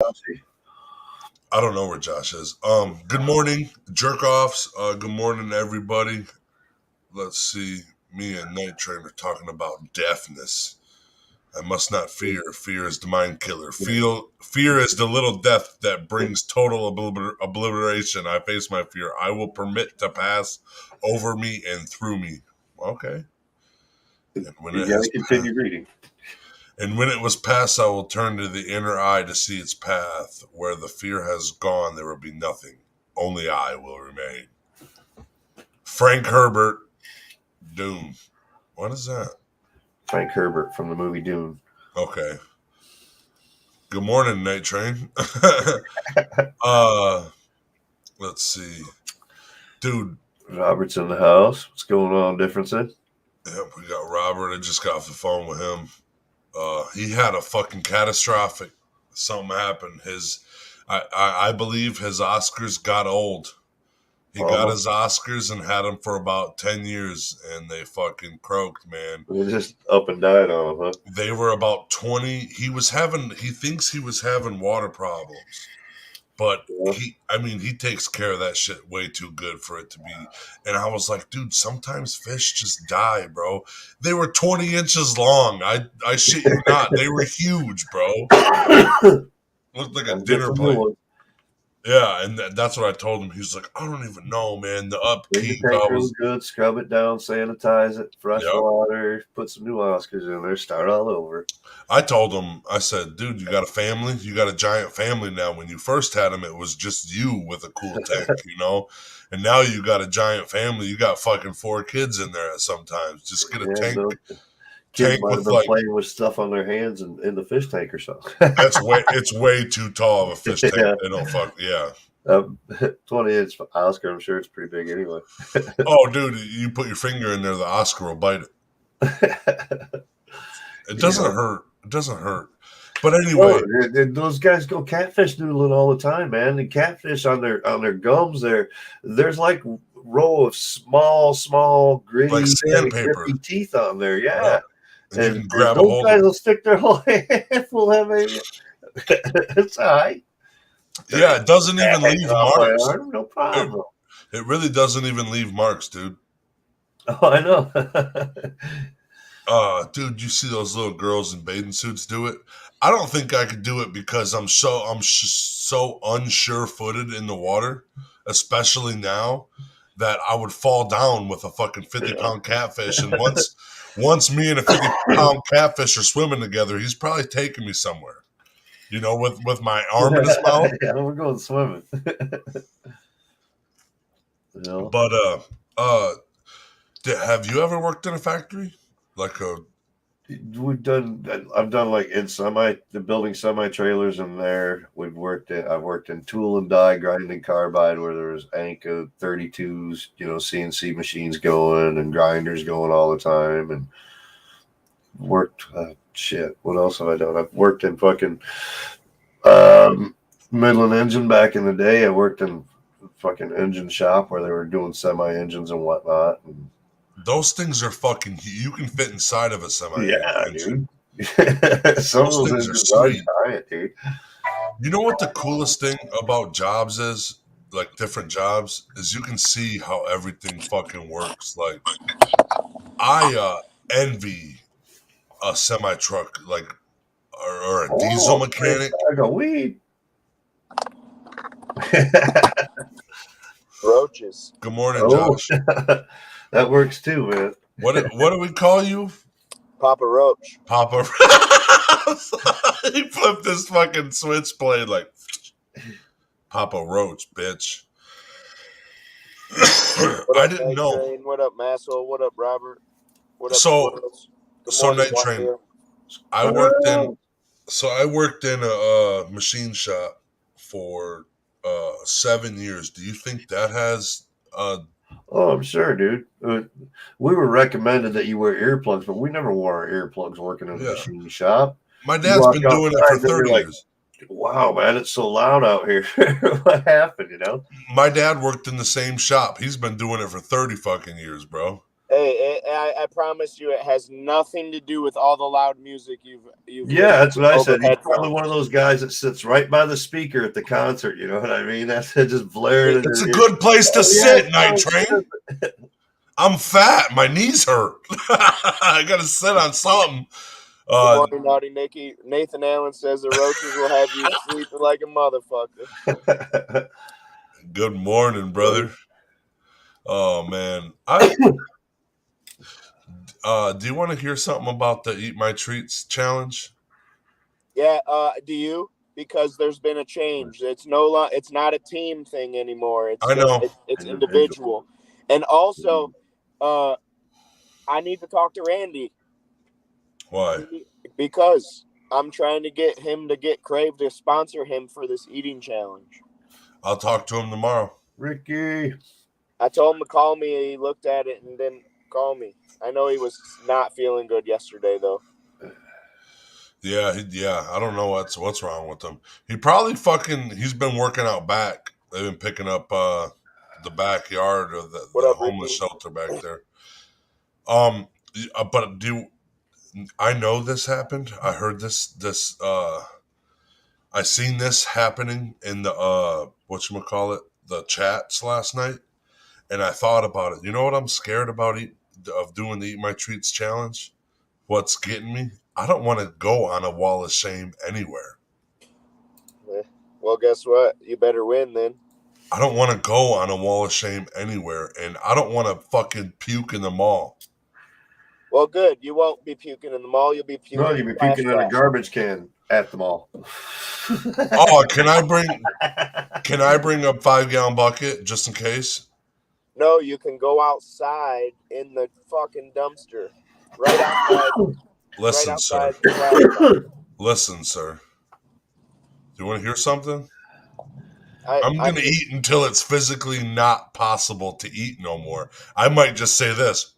I don't know where Josh is. Good morning, jerk offs. Good morning, everybody. Let's see. Me and Night Train are talking about deafness. I must not fear. Fear is the mind killer. Fear is the little death that brings total obliteration. I face my fear. I will permit to pass over me and through me. Okay. And when You it gotta has continue reading. And when it was past, I will turn to the inner eye to see its path. Where the fear has gone, there will be nothing. Only I will remain. Frank Herbert, Dune. What is that? Frank Herbert from the movie Dune. Okay. Good morning, Night Train. Let's see. Dude. Robert's in the house. What's going on, differences? Yep, we got Robert. I just got off the phone with him. He had a fucking catastrophic something happened. I believe his Oscars got old. He got his Oscars and had them for about 10 years, and they fucking croaked, man. They just up and died on him, huh? They were about 20. He thinks he was having water problems. But he takes care of that shit way too good for it to be. And I was like, dude, sometimes fish just die, bro. They were 20 inches long. I shit you not. They were huge, bro. Looked like a dinner plate. Yeah, and that's what I told him. He was like, I don't even know, man. The upkeep. The tank was good. Scrub it down, sanitize it, fresh water, put some new Oscars in there, start all over. I told him, I said, dude, you got a family? You got a giant family now. When you first had him, it was just you with a cool tank, And now you got a giant family. You got fucking 4 kids in there sometimes. Just get a tank. Kids might have been playing with stuff on their hands and in the fish tank or something. It's way too tall of a fish tank. Yeah. They don't fuck. Yeah. 20-inch Oscar, I'm sure it's pretty big anyway. Oh, dude, you put your finger in there, the Oscar will bite it. It doesn't hurt. It doesn't hurt. But anyway, those guys go catfish noodling all the time, man. The catfish on their gums, there's like row of small gritty like sandpaper teeth on there. Yeah. And you can grab those guys will stick their whole handful of it. It's all right. Yeah, it doesn't even leave marks. No problem. It really doesn't even leave marks, dude. Oh, I know. Dude, you see those little girls in bathing suits do it? I don't think I could do it because I'm so unsure-footed in the water, especially now, that I would fall down with a fucking 50-pound catfish. And once me and a 50-pound catfish are swimming together, he's probably taking me somewhere. With my arm in his mouth. Yeah, we're going swimming. But have you ever worked in a factory? I've done like in building semi-trailers in there. I've worked in tool and die grinding carbide where there was Anka 32s, CNC machines going and grinders going all the time, and worked what else have I done? I've worked in fucking Midland Engine back in the day. I worked in fucking engine shop where they were doing semi-engines and whatnot, and those things are fucking. You can fit inside of a semi. Yeah, dude. Some of those things are sweet, dude. You know what the coolest thing about jobs is? Like different jobs is you can see how everything fucking works. Like I envy a semi truck, like or a diesel mechanic. I go weed. Roaches. Good morning, Josh. That works too, man. What do we call you? Papa Roach. Papa. He flipped this fucking switchblade like Papa Roach, bitch. I didn't know. Train? What up, Massel? What up, Robert? What up? So Night Train. I worked in a machine shop for 7 years. Do you think that has Oh, I'm sure, dude. We were recommended that you wear earplugs, but we never wore our earplugs working in the machine shop. My dad's been doing it for 30 years. Wow, man, it's so loud out here. What happened, My dad worked in the same shop. He's been doing it for 30 fucking years, bro. Hey, I promise you, it has nothing to do with all the loud music you've. Yeah, that's what I said. He's headphones. probably one of those guys that sits right by the speaker at the concert. You know what I mean? That's just blaring. It's a good place to sit, Night Train. I'm fat. My knees hurt. I gotta sit on something. Good morning, Naughty Nicky. Nathan Allen says the roaches will have you sleeping like a motherfucker. Good morning, brother. Oh man, do you want to hear something about the Eat My Treats challenge? Yeah. Do you? Because there's been a change. It's it's not a team thing anymore. It's I know. It's individual. And also, I need to talk to Randy. Why? Because I'm trying to get him to get Crave to sponsor him for this eating challenge. I'll talk to him tomorrow. Ricky. I told him to call me. He looked at it and didn't call me. I know he was not feeling good yesterday, though. Yeah. I don't know what's wrong with him. He probably he's been working out back. They've been picking up the backyard of the homeless shelter back there. But I know this happened. I heard this. I seen this happening in the the chats last night, and I thought about it. You know what I'm scared about of doing the Eat My Treats challenge? What's getting me? I don't want to go on a wall of shame anywhere. Well, guess what? You better win then. I don't want to go on a wall of shame anywhere, and I don't want to fucking puke in the mall. Well, good. You won't be puking in the mall. You'll be puking. No, you'll be puking in a garbage can at the mall. Oh, can I bring a 5-gallon bucket just in case? No, you can go outside in the fucking dumpster. Right outside. Listen, right outside sir. Listen, sir. Do you want to hear something? I'm going to eat until it's physically not possible to eat no more. I might just say this.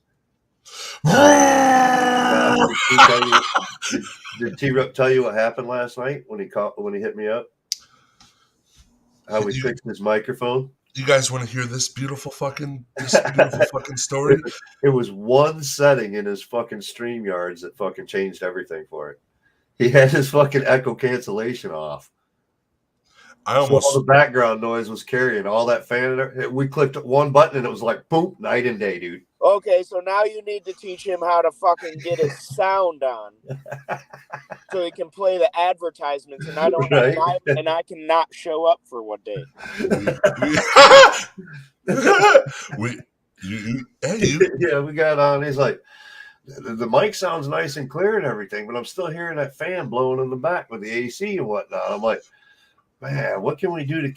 Did T-Rip tell you what happened last night when he hit me up? How we fixed his microphone? You guys want to hear this beautiful fucking story? It was one setting in his fucking StreamYards that fucking changed everything for it. He had his fucking echo cancellation off. All the background noise was carrying all that fan. We clicked one button and it was like boom, night and day, dude. Okay, so now you need to teach him how to fucking get his sound on, so he can play the advertisements, and I don't have time, and I cannot show up for one day. Yeah, we got on. He's like, the mic sounds nice and clear and everything, but I'm still hearing that fan blowing in the back with the AC and whatnot. I'm like, man, what can we do to?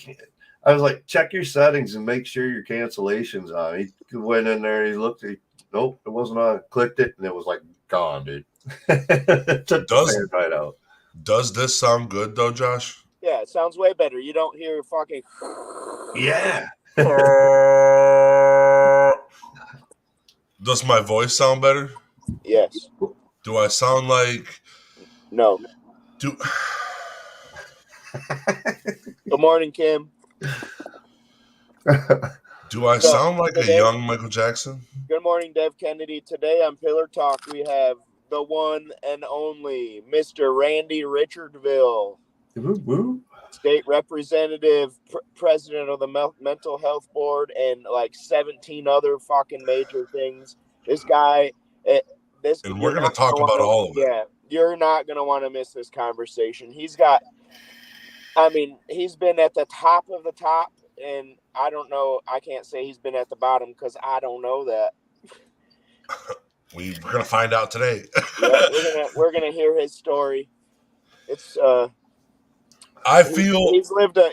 I was like, check your settings and make sure your cancellation's on. He went in there, he looked, nope, it wasn't on. Clicked it, and it was like gone, dude. Took the fan right out. Does this sound good though, Josh? Yeah, it sounds way better. You don't hear fucking. Yeah. Does my voice sound better? Yes. Do I sound like? No. Good morning, Kim. Do I sound like a young Michael Jackson? Good morning, Dev Kennedy. Today on Pillar Talk, we have the one and only Mr. Randy Richardville, state representative, president of the Mental Health Board, and like 17 other fucking major things. This guy, and we're going to talk about all of it. Yeah, you're not going to want to miss this conversation. He's been at the top of the top, and I don't know. I can't say he's been at the bottom because I don't know that. We're gonna find out today. Yeah, we're gonna hear his story. It's he's lived a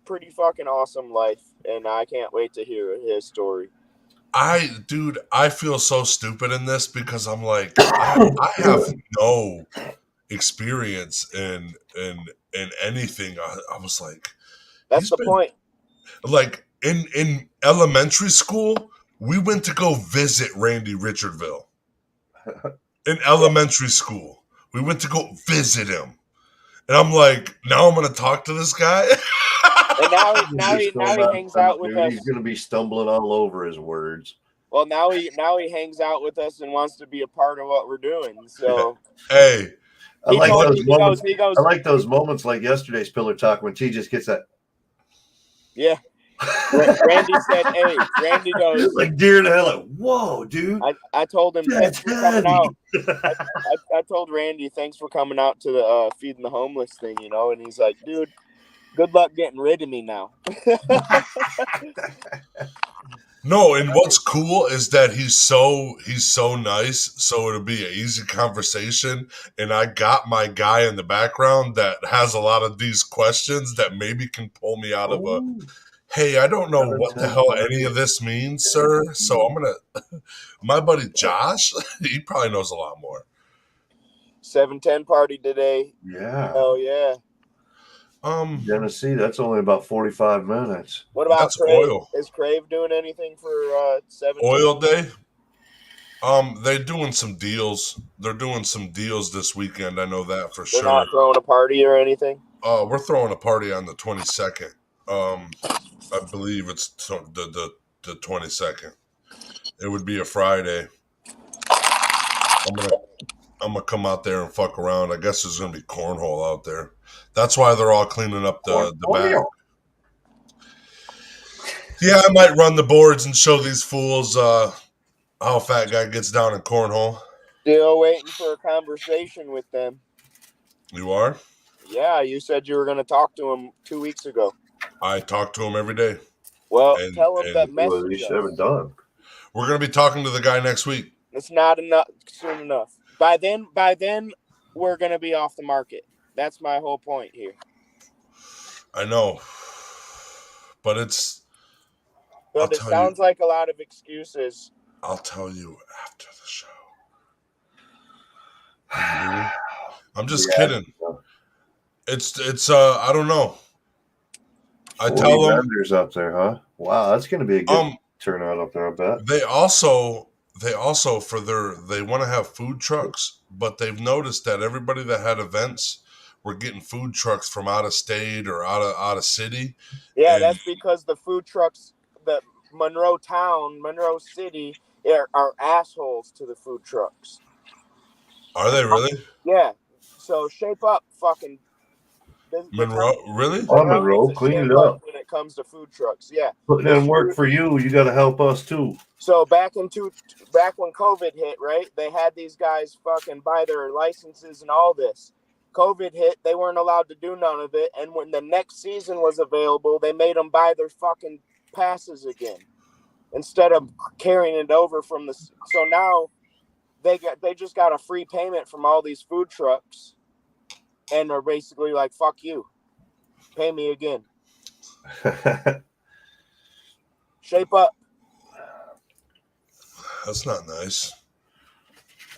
pretty fucking awesome life, and I can't wait to hear his story. I feel so stupid in this because I'm like I have no experience in anything. I was like, that's the point. Like in elementary school, we went to go visit Randy Richardville. In elementary school, we went to go visit him, and I'm like, now I'm gonna talk to this guy. And now he hangs out with us. He's gonna be stumbling all over his words. Well, now he hangs out with us and wants to be a part of what we're doing. So Hey, I he like told those me, moments. he goes, I like those moments like yesterday's Pillar Talk when T just gets that. yeah. Randy said, "Hey." Randy goes, like deer in the hell. Like, whoa, dude. I told him, That's thanks for coming heavy. out. I told Randy, thanks for coming out to the feeding the homeless thing, you know. And he's like, dude, good luck getting rid of me now. no, and what's cool is that he's so nice, so it'll be an easy conversation. And I got my guy in the background that has a lot of these questions that maybe can pull me out of a, hey, I don't know what the hell any of this means, sir. So I'm gonna my buddy Josh, he probably knows a lot more. 7:10 party today. Yeah. Oh yeah. Genesee, that's only about 45 minutes. What about That's Crave? oil. Is Crave doing anything for 7:10? Oil day? They're doing some deals. They're doing some deals this weekend. I know that for They're sure. not throwing a party or anything? We're throwing a party on the 22nd. I believe it's the 22nd. It would be a Friday. I'm gonna come out there and fuck around. I guess there's gonna be cornhole out there. That's why they're all cleaning up the back. Yeah, I might run the boards and show these fools how Fat Guy gets down in cornhole. Still waiting for a conversation with them. You are? Yeah, you said you were going to talk to him 2 weeks ago. I talk to him every day. Well, tell him that Well, you message should have us. it done. We're gonna be talking to the guy next week. It's not enough soon enough. By then, we're going to be off the market. That's my whole point here. I know, but it's. But it sounds like a lot of excuses. I'll tell you after the show. I'm just kidding. It's I don't know. I tell them vendors up there, huh? Wow, that's going to be a good turnout up there, I bet. They also they want to have food trucks, but they've noticed that everybody that had events were getting food trucks from out of state or out of city. Yeah, that's because the food trucks, the Monroe City are assholes to the food trucks. Are they really? Yeah. So shape up, fucking Monroe. Really? Monroe, clean it up when it comes to food trucks. Yeah. Putting in work for you. You got to help us too. So back when COVID hit, right? They had these guys fucking buy their licenses and all this. COVID hit, they weren't allowed to do none of it, and when the next season was available, they made them buy their fucking passes again instead of carrying it over from the. So now they just got a free payment from all these food trucks, and they're basically like, "Fuck you, pay me again." Shape up. That's not nice.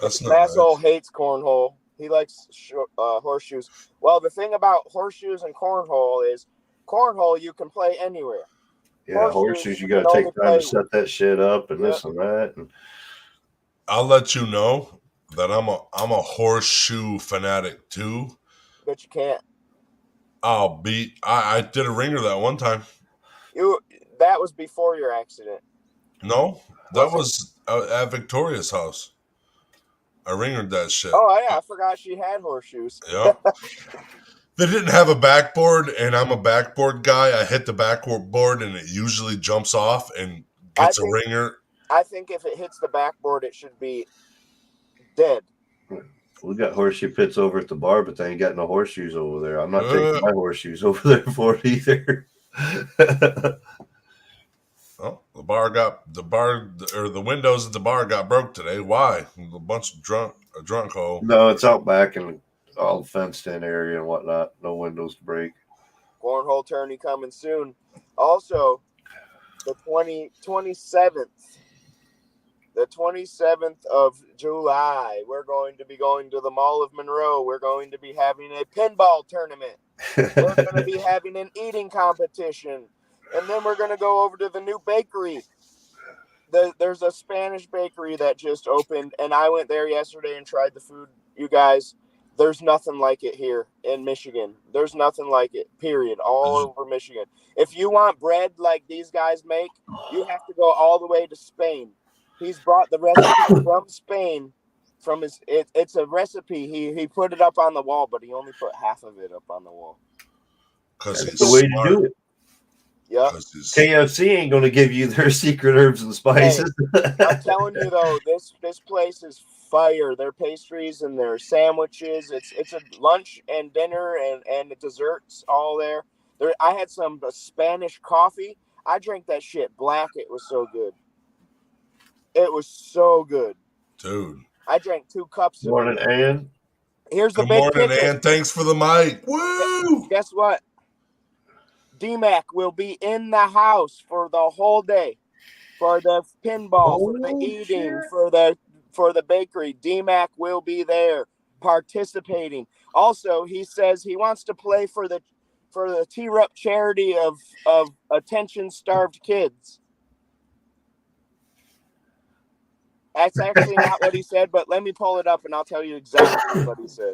That's not asshole nice. Hates cornhole. He likes horseshoes. Well, the thing about horseshoes and cornhole is cornhole you can play anywhere. Yeah, horseshoes you got to take time to set that shit up and this and that. And I'll let you know that I'm a horseshoe fanatic too. But you can't. I did a ringer that one time. That was before your accident. No, that was at Victoria's house. I ringered that shit. Oh yeah, I forgot she had horseshoes. Yeah. They didn't have a backboard, and I'm a backboard guy. I hit the backboard, and it usually jumps off and gets a ringer. I think if it hits the backboard, it should be dead. We got horseshoe pits over at the bar, but they ain't got no horseshoes over there. I'm not taking my horseshoes over there for it either. Well, the windows at the bar got broke today. Why? A bunch of drunk hole. No, it's out back and all fenced in area and whatnot. No windows to break. Cornhole tourney coming soon. Also, the 27th. The 27th of July, we're going to be going to the Mall of Monroe. We're going to be having a pinball tournament. We're going to be having an eating competition. And then we're going to go over to the new bakery. There's a Spanish bakery that just opened, and I went there yesterday and tried the food. You guys, there's nothing like it here in Michigan. There's nothing like it, period, all over Michigan. If you want bread like these guys make, you have to go all the way to Spain. He's brought the recipe from Spain. From it's a recipe. He put it up on the wall, but he only put half of it up on the wall. Because That's he's the way smart. to do it. Yep. KFC ain't going to give you their secret herbs and spices. Hey, I'm telling you though, this place is fire. Their pastries and their sandwiches. It's a lunch and dinner and the desserts all there. I had some Spanish coffee. I drank that shit black. It was so good. It was so good, dude. I drank 2 cups of Morning, it. Ann. Here's the Good big morning, kicker. Ann. Thanks for the mic. Woo! Guess what? DMAC will be in the house for the whole day, for the pinball, for the eating, shit. for the bakery. DMAC will be there participating. Also, he says he wants to play for the T-Rup charity of attention-starved kids. That's actually not what he said, but let me pull it up and I'll tell you exactly what he said.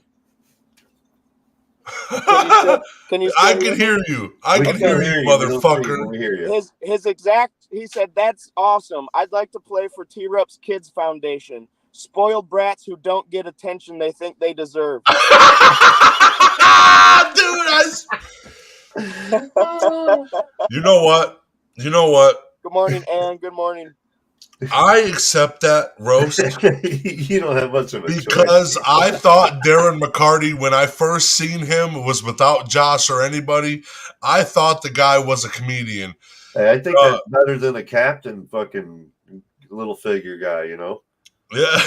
Can you I can hear you. I can hear you, motherfucker. We hear you. His exact, he said, that's awesome. I'd like to play for T-Rup's Kids Foundation. Spoiled brats who don't get attention they think they deserve. Dude, You know what? Good morning, Ann. Good morning. I accept that roast. You don't have much of a because choice. I thought Darren McCarty, when I first seen him, was without Josh or anybody. I thought the guy was a comedian. Hey, I think that's better than a captain fucking little figure guy, you know? Yeah.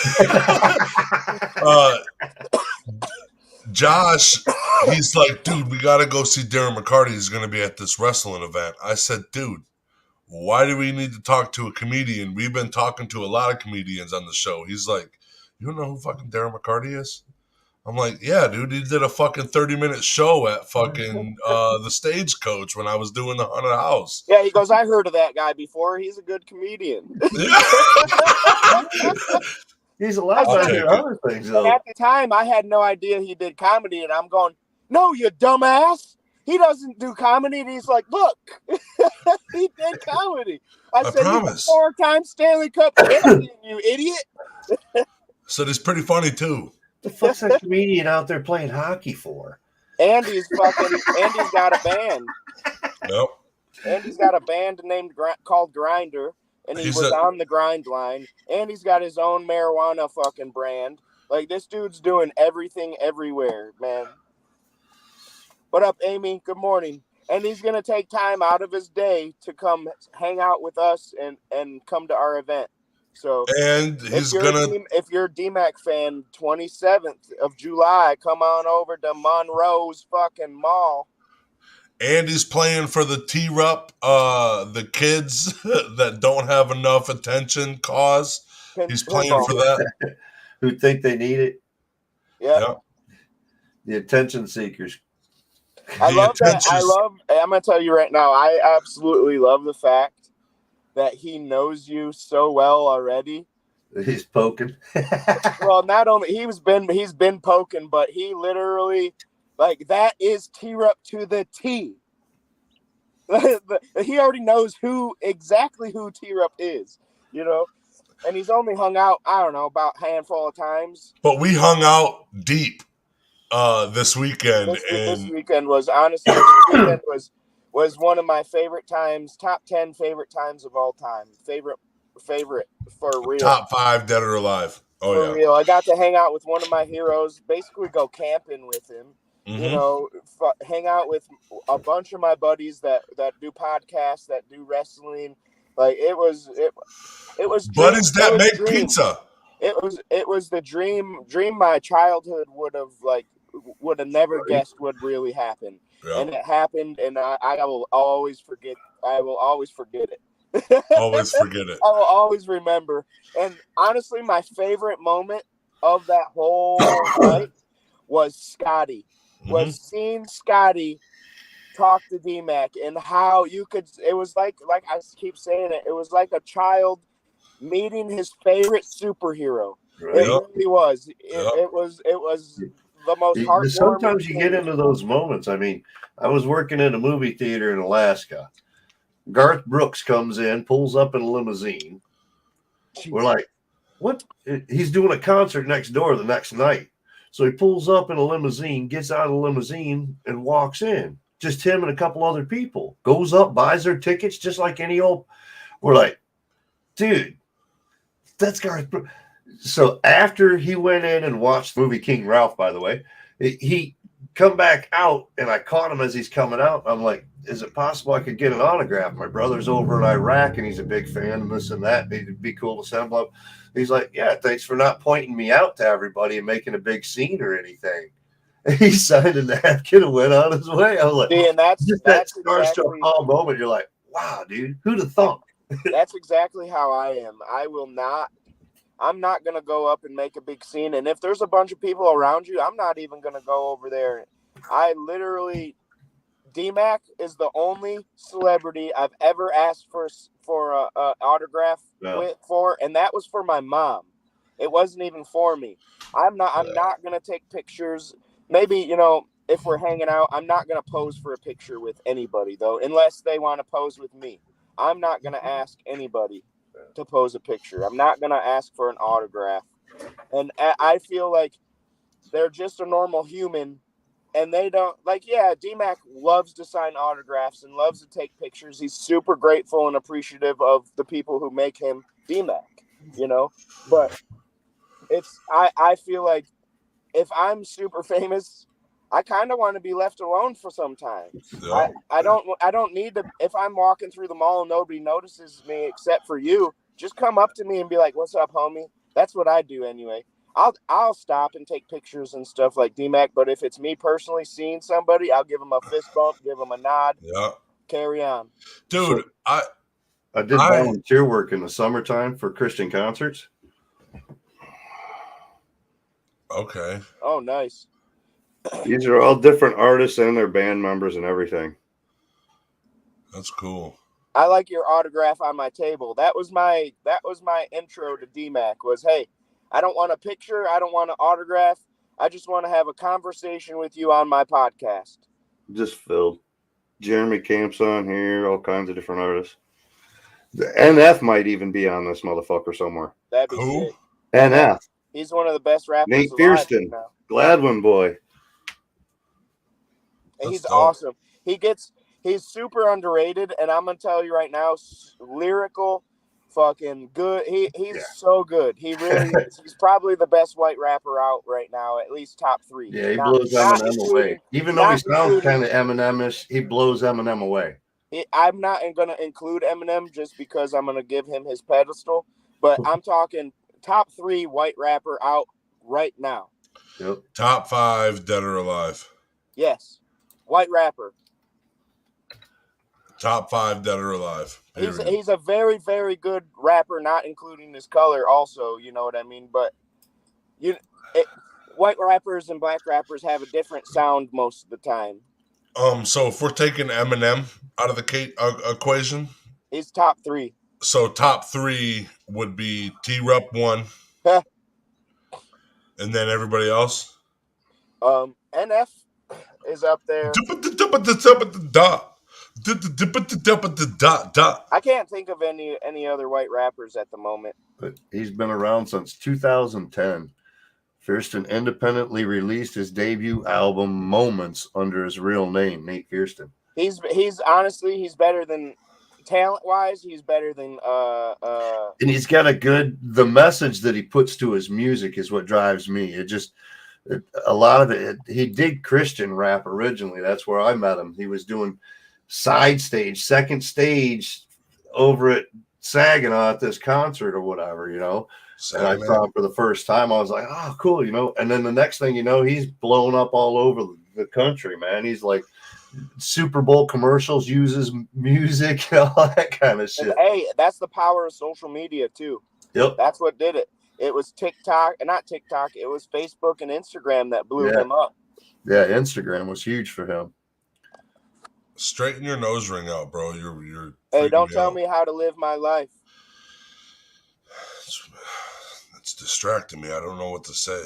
Josh, he's like, dude, we got to go see Darren McCarty. He's going to be at this wrestling event. I said, dude, why do we need to talk to a comedian? We've been talking to a lot of comedians on the show. He's like, you don't know who fucking Darren McCarty is? I'm like, yeah, dude, he did a fucking 30-minute show at fucking the Stagecoach when I was doing the haunted house. Yeah, he goes, I heard of that guy before. He's a good comedian. He's a lot better than other things, though. At the time, I had no idea he did comedy, and I'm going, no, you dumbass. He doesn't do comedy. And he's like, look, he did comedy. I said, promise. He's a 4-time Stanley Cup champion, you idiot. So he's pretty funny, too. The fuck's that comedian out there playing hockey for? Andy's got a band. Yep. Andy's got a band called Grinder, and he was on the grind line. And he's got his own marijuana fucking brand. Like, this dude's doing everything everywhere, man. What up, Amy? Good morning. And he's going to take time out of his day to come hang out with us and come to our event. So, and he's if you're a DMAC fan, 27th of July, come on over to Monroe's fucking mall. And he's playing for the T-Rup, the kids that don't have enough attention cause. He's playing for that. Who think they need it. Yeah. The attention seekers. I love that. I'm going to tell you right now, I absolutely love the fact that he knows you so well already. He's poking. Well, not only he's been poking, but he literally, like, that is T-Rup to the T. He already knows exactly who T-Rup is, you know? And he's only hung out, I don't know, about a handful of times. But we hung out deep this weekend. This weekend was, honestly, was one of my favorite times, top 10 favorite times of all time. Favorite for real. Top 5 dead or alive. Oh, for real. I got to hang out with one of my heroes, basically go camping with him. Mm-hmm. You know, hang out with a bunch of my buddies that do podcasts, that do wrestling. Like, it was buddies that make pizza. It was the dream my childhood would have never guessed would really happen. Yeah. And it happened, and I will always forget. I will always forget it. Always forget it. I will always remember. And honestly, my favorite moment of that whole night was Scotty. Was seeing Scotty talk to DMAC and how you could. It was like I keep saying it. It was like a child meeting his favorite superhero. Right. It really was. It was the most heartwarming. Sometimes you get into those moments. I mean, I was working in a movie theater in Alaska. Garth Brooks comes in, pulls up in a limousine. We're like, what? He's doing a concert next door the next night. So he pulls up in a limousine, gets out of the limousine, and walks in. Just him and a couple other people. Goes up, buys their tickets, just like any old. We're like, dude, that's Garth. So after he went in and watched the movie King Ralph, by the way, he come back out, and I caught him as he's coming out. I'm like, is it possible I could get an autograph? My brother's over in Iraq, and he's a big fan of this and that. It'd be cool to send him. He's like, yeah, thanks for not pointing me out to everybody and making a big scene or anything. And he signed a napkin and went on his way. I was like, see, and that's that starstruck all moment. You're like, wow, dude, who'd have thought? That's exactly how I am. I'm not going to go up and make a big scene. And if there's a bunch of people around you, I'm not even going to go over there. D-Mac is the only celebrity I've ever asked for a autograph for, and that was for my mom. It wasn't even for me. I'm not going to take pictures. Maybe, if we're hanging out, I'm not going to pose for a picture with anybody, though, unless they want to pose with me. I'm not going to ask anybody to pose a picture. I'm not going to ask for an autograph. And I feel like they're just a normal human, and they don't D-Mac loves to sign autographs and loves to take pictures. He's super grateful and appreciative of the people who make him D-Mac, but I feel like if I'm super famous, I kind of want to be left alone for some time. Yeah. I don't need to. If I'm walking through the mall and nobody notices me except for you, just come up to me and be like, "What's up, homie?" That's what I do anyway. I'll stop and take pictures and stuff like D-Mac. But if it's me personally seeing somebody, I'll give them a fist bump, give them a nod. Yeah. Carry on, dude. So, I did volunteer work in the summertime for Christian concerts. Okay. Oh, nice. These are all different artists and their band members and everything. That's cool. I like your autograph on my table. That was my intro to D-Mac was, hey, I don't want a picture. I don't want an autograph. I just want to have a conversation with you on my podcast. Just filled. Jeremy Camp's on here, all kinds of different artists. The NF might even be on this motherfucker somewhere. That'd be sick. NF. He's one of the best rappers Nate Fierstein, Gladwin boy. He's awesome. He's super underrated, and I'm gonna tell you right now, lyrical, fucking good. He's so good. He really is. He's probably the best white rapper out right now, at least top 3. Yeah, he blows Eminem away. Even though he sounds kind of Eminem-ish, he blows Eminem away. I'm not gonna include Eminem just because I'm gonna give him his pedestal, but I'm talking top 3 white rapper out right now. Yep. Top 5 dead or alive. Yes. White rapper. Top 5 dead or alive. He's a very, very good rapper, not including his color also, you know what I mean? But white rappers and black rappers have a different sound most of the time. So if we're taking Eminem out of the equation, he's top 3. So top 3 would be T-Rup 1. And then everybody else? NF is up there. I can't think of any other white rappers at the moment. But he's been around since 2010. Fierstein independently released his debut album Moments under his real name, Nate Fierstein. He's honestly, he's better than talent-wise, he's better than and he's got the message that he puts to his music is what drives me. A lot of it, he did Christian rap originally. That's where I met him. He was doing second stage over at Saginaw at this concert or whatever, And I saw him for the first time. I was like, oh, cool, And then the next thing you know, he's blown up all over the country, man. He's like Super Bowl commercials, uses music, and all that kind of shit. And, hey, that's the power of social media too. Yep. That's what did it. It was not TikTok. It was Facebook and Instagram that blew him up. Yeah, Instagram was huge for him. Straighten your nose ring out, bro. You're. Hey, don't tell me how to live my life. It's distracting me. I don't know what to say.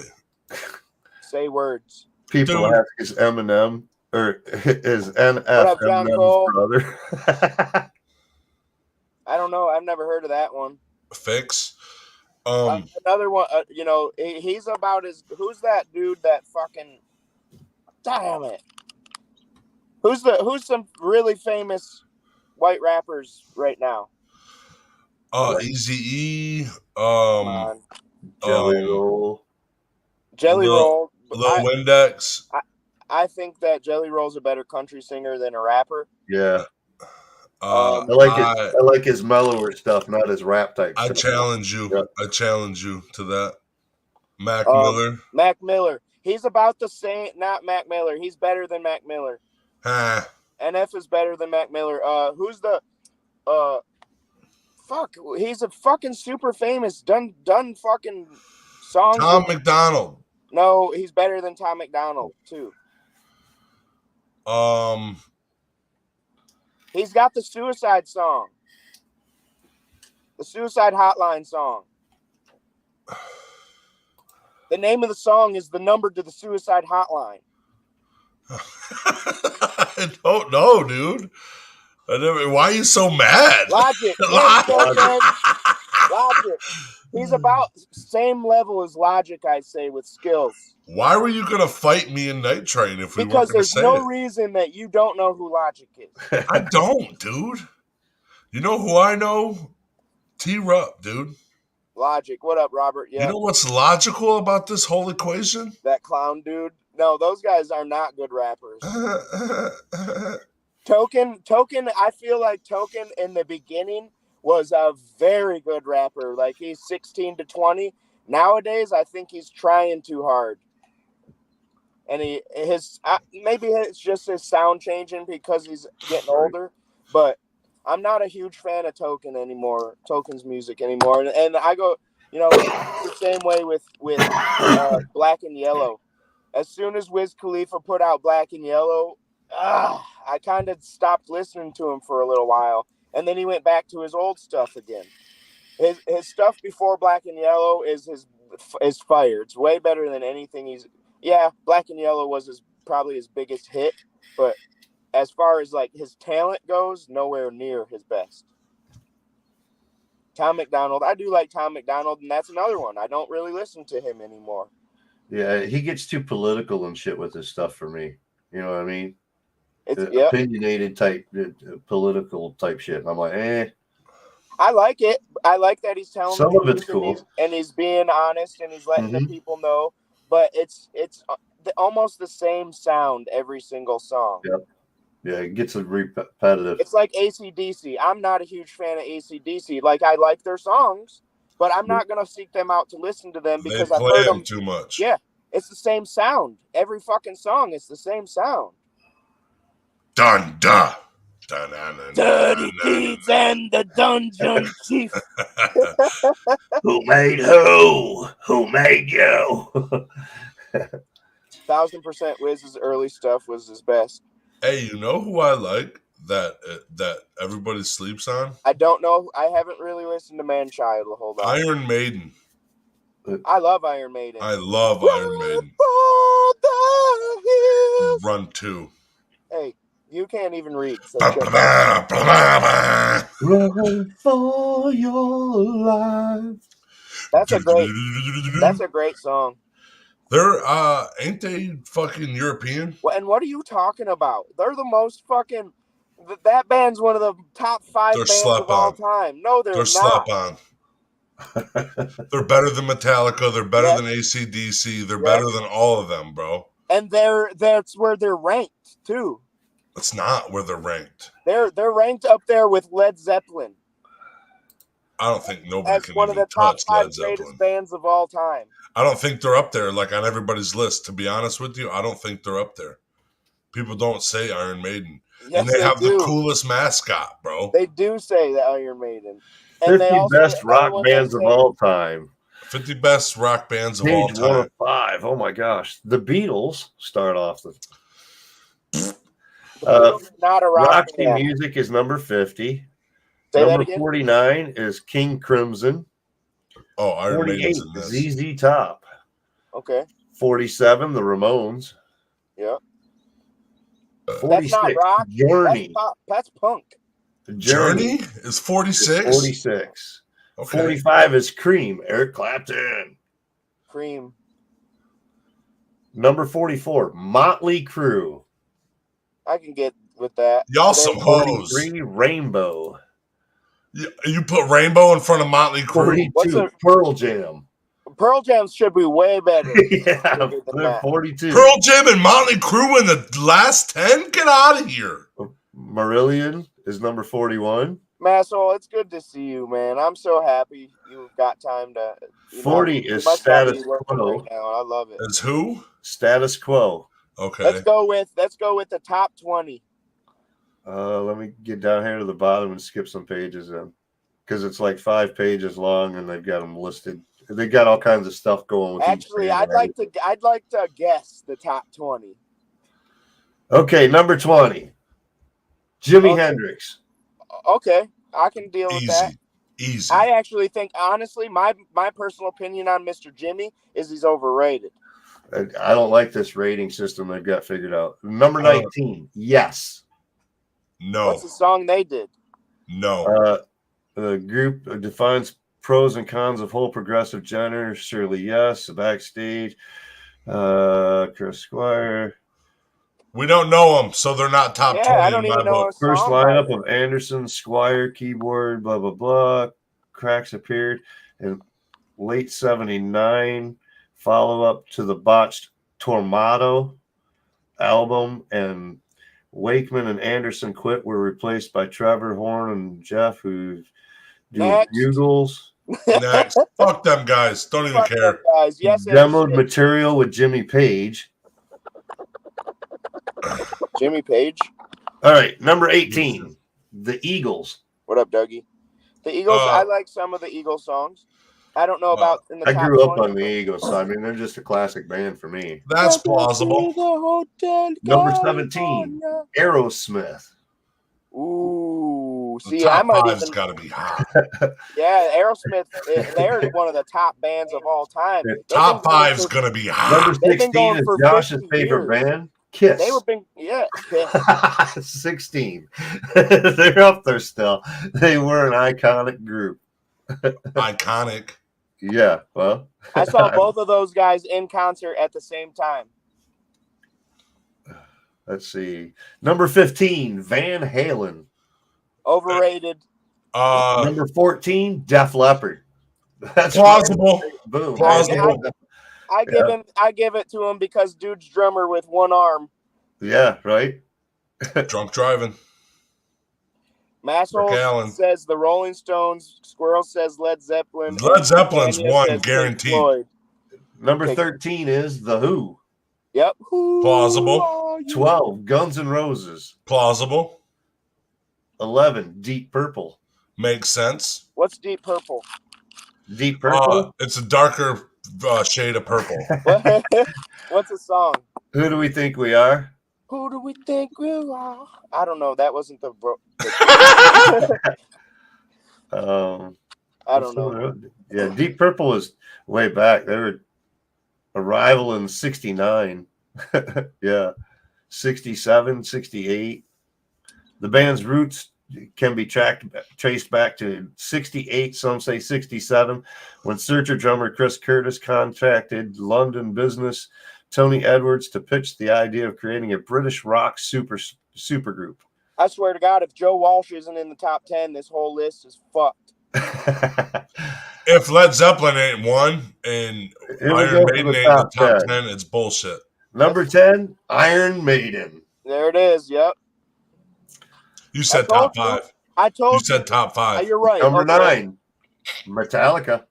Say words. People ask, is Eminem or is NF up, Eminem's brother? I don't know. I've never heard of that one. Fix. Another one. He's about as. Who's that dude? That fucking. Damn it. Who's some really famous white rappers right now? Easy E. Come on. Jelly Roll. Jelly Roll. Lil Windex. I think that Jelly Roll's a better country singer than a rapper. Yeah. I like his mellower stuff, not his rap type stuff. I challenge you. Yep. I challenge you to that. Mac Miller. Mac Miller. He's about the same. Not Mac Miller. He's better than Mac Miller. NF is better than Mac Miller. Who's the fuck? He's a fucking super famous. Done fucking songs. Tom McDonald. No, he's better than Tom McDonald too. He's got the Suicide song. The Suicide Hotline song. The name of the song is the number to the Suicide Hotline. I don't know, dude. Why are you so mad? Logic. Logic. He's about same level as Logic, I'd say, with skills. Why were you going to fight me in Night Train if we weren't going to say it? Because there's no reason that you don't know who Logic is. I don't, dude. You know who I know? T-Rup, dude. Logic. What up, Robert? Yeah. You know what's logical about this whole equation? That clown dude. No, those guys are not good rappers. Token, I feel like Token in the beginning was a very good rapper. Like he's 16 to 20. Nowadays, I think he's trying too hard. And maybe it's just his sound changing because he's getting older. But I'm not a huge fan of Token's music anymore. And I go, the same way with Black and Yellow. As soon as Wiz Khalifa put out Black and Yellow, I kind of stopped listening to him for a little while. And then he went back to his old stuff again. His stuff before Black and Yellow is fire. It's way better than anything Black and Yellow was probably his biggest hit, but as far as like his talent goes, nowhere near his best. Tom McDonald, I do like Tom McDonald, and that's another one. I don't really listen to him anymore. Yeah, he gets too political and shit with his stuff for me. You know what I mean? It's opinionated type, political type shit. And I'm like, I like it. I like that he's telling some of it's cool, and he's being honest, and he's letting the people know. But it's almost the same sound every single song. Yep. Yeah, it gets repetitive. It's like AC/DC. I'm not a huge fan of AC/DC. Like, I like their songs, but I'm not going to seek them out to listen to them because I've heard them too much. Yeah, it's the same sound. Every fucking song is the same sound. Dun dun. Dirty Deeds and the Dungeon Chief. Who made who? Who made you? 1000% Wiz's early stuff was his best. Hey, you know who I like that everybody sleeps on? I don't know. I haven't really listened to Manchild a whole lot. Iron Maiden. I love Iron Maiden. I love Iron Maiden. Run 2. Hey, you can't even read. So run for your life. That's a great song. They're ain't they fucking European? And what are you talking about? They're the most fucking. That band's one of the top 5 bands of all time. No, they're not. Slap on. They're better than Metallica. They're better than AC/DC. They're better than all of them, bro. And that's where they're ranked too. It's not where they're ranked. They're ranked up there with Led Zeppelin. I don't think nobody can one of the top 5 greatest bands of all time. I don't think they're up there, like on everybody's list. To be honest with you, I don't think they're up there. People don't say Iron Maiden, and they have the coolest mascot, bro. They do say the Iron Maiden. And 50 best rock bands of all time. 50 best rock bands of all time. 1 of 5. Oh my gosh, the Beatles start off the. Not a Roxy Music is number 50. Number 49 is King Crimson. Oh, Iron Maiden. 48, ZZ Top. Okay. 47, the Ramones. Yeah. 46, that's not rock. Journey. That's punk. Journey is 46? 46. Okay. 45 is Cream, Eric Clapton. Cream. Number 44, Motley Crue. I can get with that. Y'all Today, some hoes. 43, Rainbow. You put Rainbow in front of Motley Crue? 42, Pearl Jam. Pearl Jam should be way better. Yeah, than they're that. 42. Pearl Jam and Motley Crue in the last 10? Get out of here. Marillion is number 41. Massol, it's good to see you, man. I'm so happy you've got time to. 40 you is must not be Status working Quo. right now. I love it. As who? Status Quo. Okay. Let's go with the top 20. Let me get down here to the bottom and skip some pages in, because it's like 5 pages long and they've got them listed. They got all kinds of stuff going with Actually, each band. I'd like to guess the top 20. Okay, number 20, Jimi Hendrix. Okay, I can deal with that. Easy. I actually think, honestly, my personal opinion on Mr. Jimmy is he's overrated. I don't like this rating system they've got figured out. Number 19, Yes. No. What's the song they did? No. The group defines pros and cons of whole progressive genre. Surely Yes. Backstage. Chris Squire. We don't know them, so they're not top 20 I don't in my even know book. a First song lineup by of Anderson, Squire, keyboard, blah, blah, blah. Cracks appeared in late 79. Follow-up to the botched Tormato album, and Wakeman and Anderson quit, were replaced by Trevor Horn and Jeff, who do bugles. Next. Fuck them guys. Don't even Fuck care. them guys. Yes, Demoed material with Jimmy Page. Jimmy Page. All right, number 18, The Eagles. What up, Dougie? The Eagles. I like some of the Eagles songs. I don't know about in the top I grew up 20. on the Eagles, so I mean they're just a classic band for me. That's plausible. Number 17, Aerosmith. Ooh, see, the top I might five's even. Got to be hot. Yeah, Aerosmith. They're one of the top bands of all time. Top five's gonna be hot. Number 16 is Josh's favorite band, Kiss. They were been, Kiss. 16. They're up there still. They were an iconic group. Iconic. Yeah, well, I saw both of those guys in concert at the same time. Let's see. Number 15, Van Halen. Overrated. Number 14, Def Leppard. That's plausible. Right. Boom. Plausible. I give it to him because dude's drummer with one arm. Yeah, right. Drunk driving. Masshole says the Rolling Stones. Squirrel says Led Zeppelin. Led Zeppelin's one, guaranteed. Number 13 is The Who. Yep. Plausible. 12, Guns N' Roses. Plausible. 11, Deep Purple. Makes sense. What's Deep Purple? Deep Purple? It's a darker shade of purple. What's the song? Who do we think we are? Who do we think we are? I don't know. That wasn't the. I don't know. Yeah, Deep Purple is way back. They were Arrival in 69. Yeah. 67, 68. The band's roots can be traced back to 68, some say 67, when Searcher drummer Chris Curtis contacted London business Tony Edwards to pitch the idea of creating a British rock supergroup. I swear to God, if Joe Walsh isn't in the top 10, this whole list is fucked. If Led Zeppelin ain't one and Iron Maiden ain't in the top 10, it's bullshit. Number 10, Iron Maiden. There it is. Yep. You said top 5. I told you. You said top 5. You're right. Number 9, Metallica.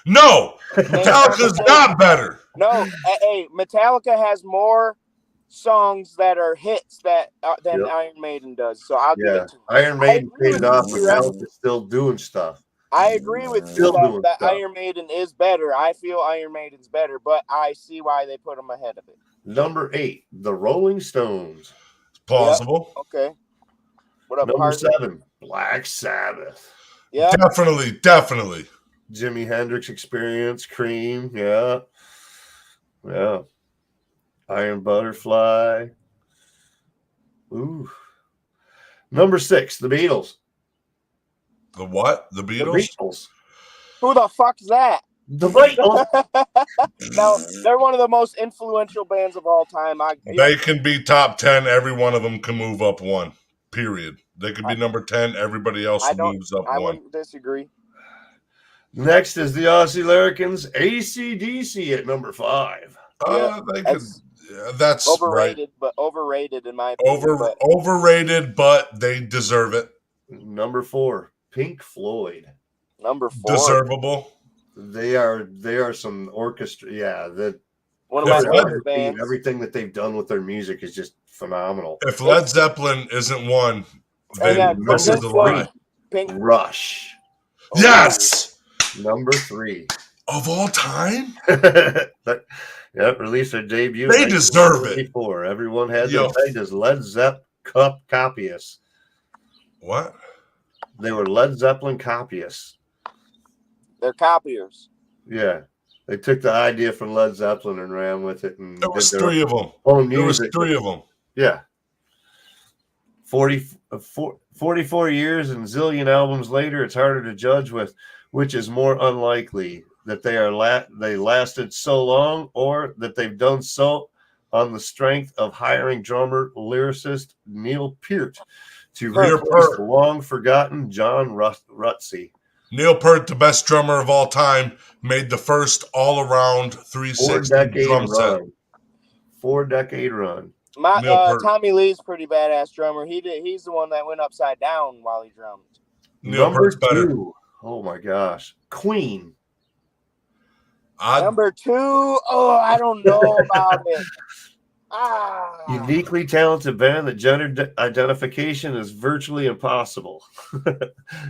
No, Metallica's not better. No, hey, Metallica has more songs that are hits than Iron Maiden does. So I'll give it to him. Iron Maiden paid off. Metallica's still doing stuff. I agree with you that Iron Maiden is better. I feel Iron Maiden's better, but I see why they put them ahead of it. Number 8, the Rolling Stones. Plausible. Yep. Okay. What up, Number 7, Black Sabbath. Yeah. Definitely. Jimi Hendrix Experience, Cream. Yeah. Iron Butterfly. Ooh. Number 6, the Beatles. The what? The The Beatles? Beatles. Who the fuck's that? The Beatles. No, they're one of the most influential bands of all time. They can be top 10. Every one of them can move up one. Period. They could be number 10. Everybody else moves up I one. wouldn't disagree. Next is the Aussie Larrikins, AC/DC at number 5. That's overrated, right. but overrated in my opinion. Overrated, but they deserve it. Number 4, Pink Floyd. Number 4, deservable. They are some orchestra. Yeah, one of my favorite bands. Everything that they've done with their music is just phenomenal. If Led Zeppelin isn't one, then this is a lie. Rush. Yes. Number 3 of all time. Yep, released their debut. They deserve it. Everyone had their tag as Led Zepp copyists. What? They were Led Zeppelin copyists. They're copiers. Yeah. They took the idea from Led Zeppelin and ran with it. And there was 3 of them. There was 3 of them. Yeah. 44 years and zillion albums later, it's harder to judge which is more unlikely, that they lasted so long or that they've done so on the strength of hiring drummer lyricist Neil Peart to replace the long-forgotten John Rutsey. Neil Peart, the best drummer of all time, made the first all-around 360 drum set. 4-decade run. Tommy Lee's pretty badass drummer. He's the one that went upside down while he drummed. Number 2. Oh my gosh, Queen. Number 2. Oh, I don't know about it. Uniquely talented band that gender identification is virtually impossible.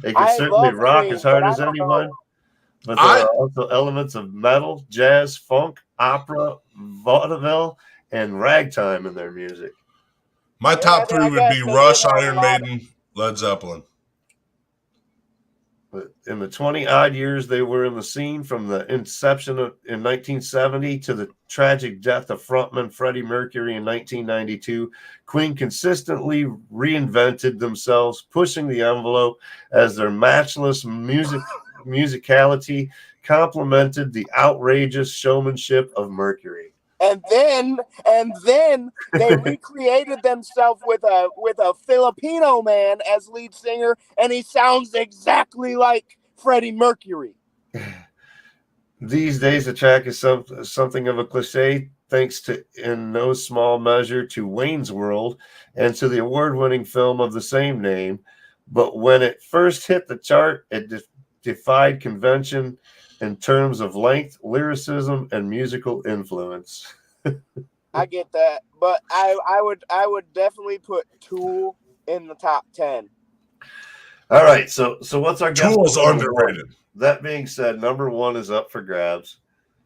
They can certainly rock as hard as anyone, but there are also elements of metal, jazz, funk, opera, vaudeville, and ragtime in their music. My top 3 would be Rush, Iron Maiden, Led Zeppelin. In the 20-odd years they were in the scene, from the inception in 1970 to the tragic death of frontman Freddie Mercury in 1992, Queen consistently reinvented themselves, pushing the envelope as their matchless musicality complemented the outrageous showmanship of Mercury. And then they recreated themselves with a Filipino man as lead singer, and he sounds exactly like Freddie Mercury. These days, the track is something of a cliche, thanks to, in no small measure, to Wayne's World and to the award-winning film of the same name. But when it first hit the chart, it defied convention in terms of length, lyricism, and musical influence. I get that, but I would definitely put Tool in the top 10. All right, so what's our guess? Tool's underrated. That being said, number 1 is up for grabs.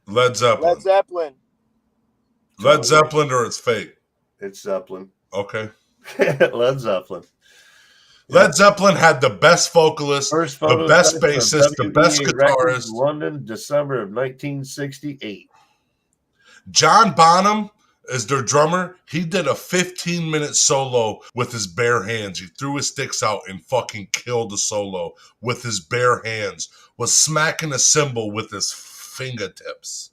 Led Zeppelin. Led Zeppelin or its fate? It's Zeppelin. Okay. Led Zeppelin. Led Zeppelin had the best vocalist, the best bassist, the best guitarist. London, December of 1968. John Bonham is their drummer. He did a 15-minute solo with his bare hands. He threw his sticks out and fucking killed the solo with his bare hands. Was smacking a cymbal with his fingertips.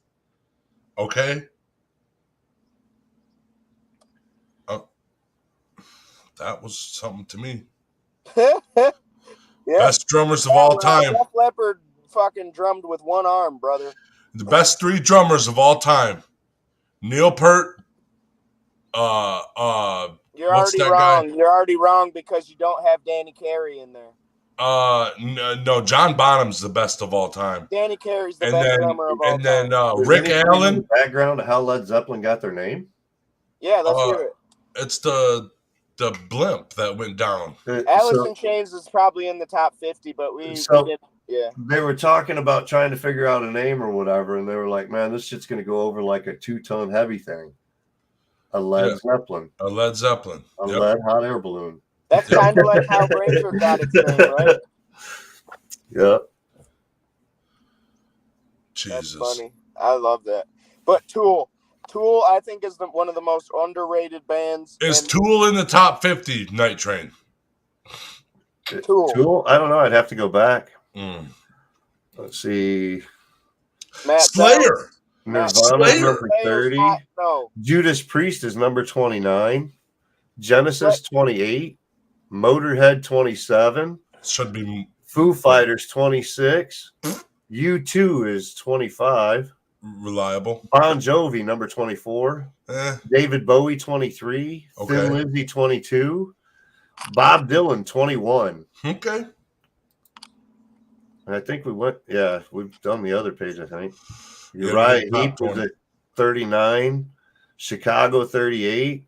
Okay? That was something to me. Yeah. Best drummers of all time. Def Leppard fucking drummed with one arm, brother. The best 3 drummers of all time. Neil Peart. You're already wrong. You're already wrong because you don't have Danny Carey in there. No, John Bonham's the best of all time. Danny Carey's the best drummer of all time. And then Rick Allen. Background of how Led Zeppelin got their name? Yeah, let's hear it. It's the blimp that went down. Alice in Chains is probably in the top 50, but we didn't. Yeah. They were talking about trying to figure out a name or whatever, and they were like, man, this shit's going to go over like a 2-ton heavy thing. A Led Zeppelin. A Led Zeppelin. A lead hot air balloon. That's kind of like how Bracer got its name, right? Yep. Jesus. That's funny. I love that. But Tool, I think, is one of the most underrated bands. Is Tool in the top 50, Night Train? Tool? I don't know. I'd have to go back. Mm. Let's see. Matt Slayer. Nirvana's number Slayer's 30. hot, no. Judas Priest is number 29. Genesis 28. Motorhead 27. Should be Foo Fighters 26. U2 is 25. reliable. Bon Jovi number 24. David Bowie 23. Okay. Thin Lizzy 22. Bob Dylan 21. Okay. And I think we've done the other page, I think. You're Yeah, right. top Heat was 20. at 39. Chicago 38.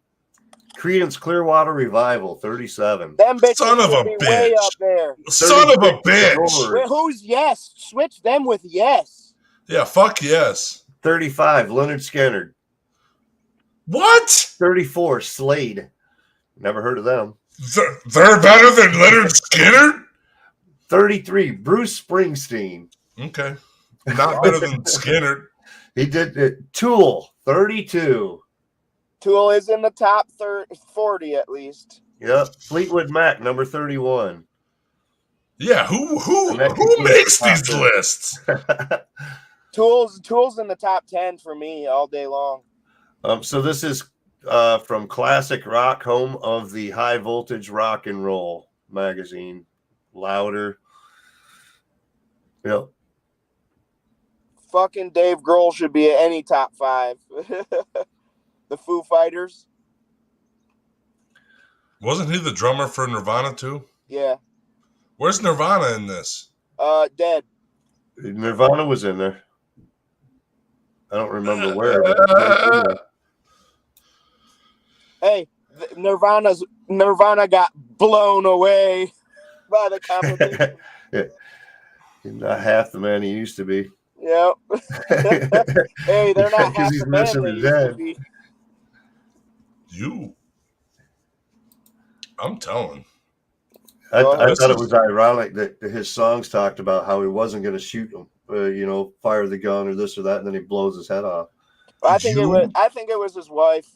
Creedence Clearwater Revival 37. Them bitches Son of a should be way bitch. up there. Son of a bitch. Wait, who's Yes? Switch them with Yes. Yeah, fuck yes. 35. Leonard Skinner. What? 34. Slade. Never heard of them. They're better than Leonard Skinner? 33. Bruce Springsteen. Okay. Not better than Skinner. He did it. Tool 32. Tool is in the top 40 at least. Yep. Fleetwood Mac number 31. Yeah, who concludes makes the top these 10. lists? Tool's in the top 10 for me all day long. So this is from Classic Rock, home of the High Voltage Rock and Roll magazine. Louder. Yep. Fucking Dave Grohl should be at any top 5. The Foo Fighters. Wasn't he the drummer for Nirvana too? Yeah. Where's Nirvana in this? Dead. Nirvana was in there. I don't remember where. But Hey, Nirvana got blown away by the competition. He's not half the man he used to be. Yep. Hey, they're not half he's the man missing they his used to dad. be. I'm telling. I thought it was ironic that his songs talked about how he wasn't going to shoot him, fire the gun or this or that, and then he blows his head off. I think it was his wife.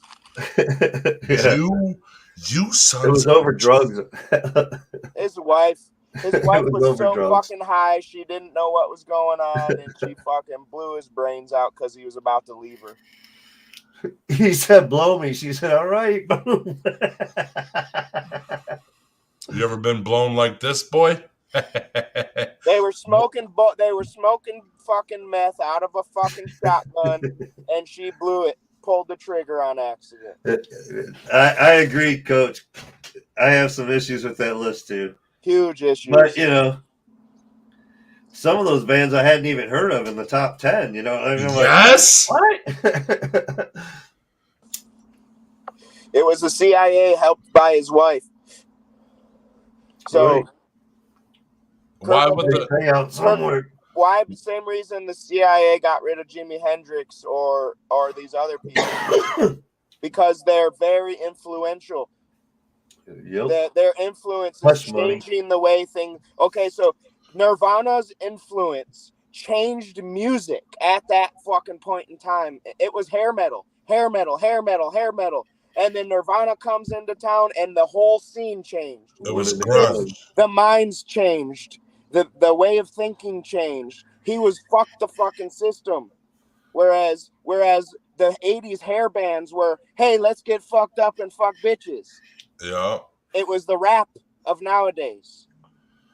Yeah. You son. It was over drugs. His wife. His wife was so drugs. fucking high she didn't know what was going on, and she fucking blew his brains out because he was about to leave her. He said, "Blow me." She said, "All right." Boom. You ever been blown like this, boy? They were smoking fucking meth out of a fucking shotgun, and she pulled the trigger on accident. I agree, Coach. I have some issues with that list too. Huge issues. But some of those bands I hadn't even heard of in the top 10. Yes. What? It was the CIA helped by his wife. So why would the pay out somewhere? Why? Same reason the CIA got rid of Jimi Hendrix or these other people, because they're very influential. Yep. Their influence is changing the way things. Okay, so Nirvana's influence changed music at that fucking point in time. It was hair metal, and then Nirvana comes into town, and the whole scene changed. It was grunge. The minds changed. The way of thinking changed. He was fuck the fucking system. Whereas the 80s hair bands were, hey, let's get fucked up and fuck bitches. Yeah. It was the rap of nowadays.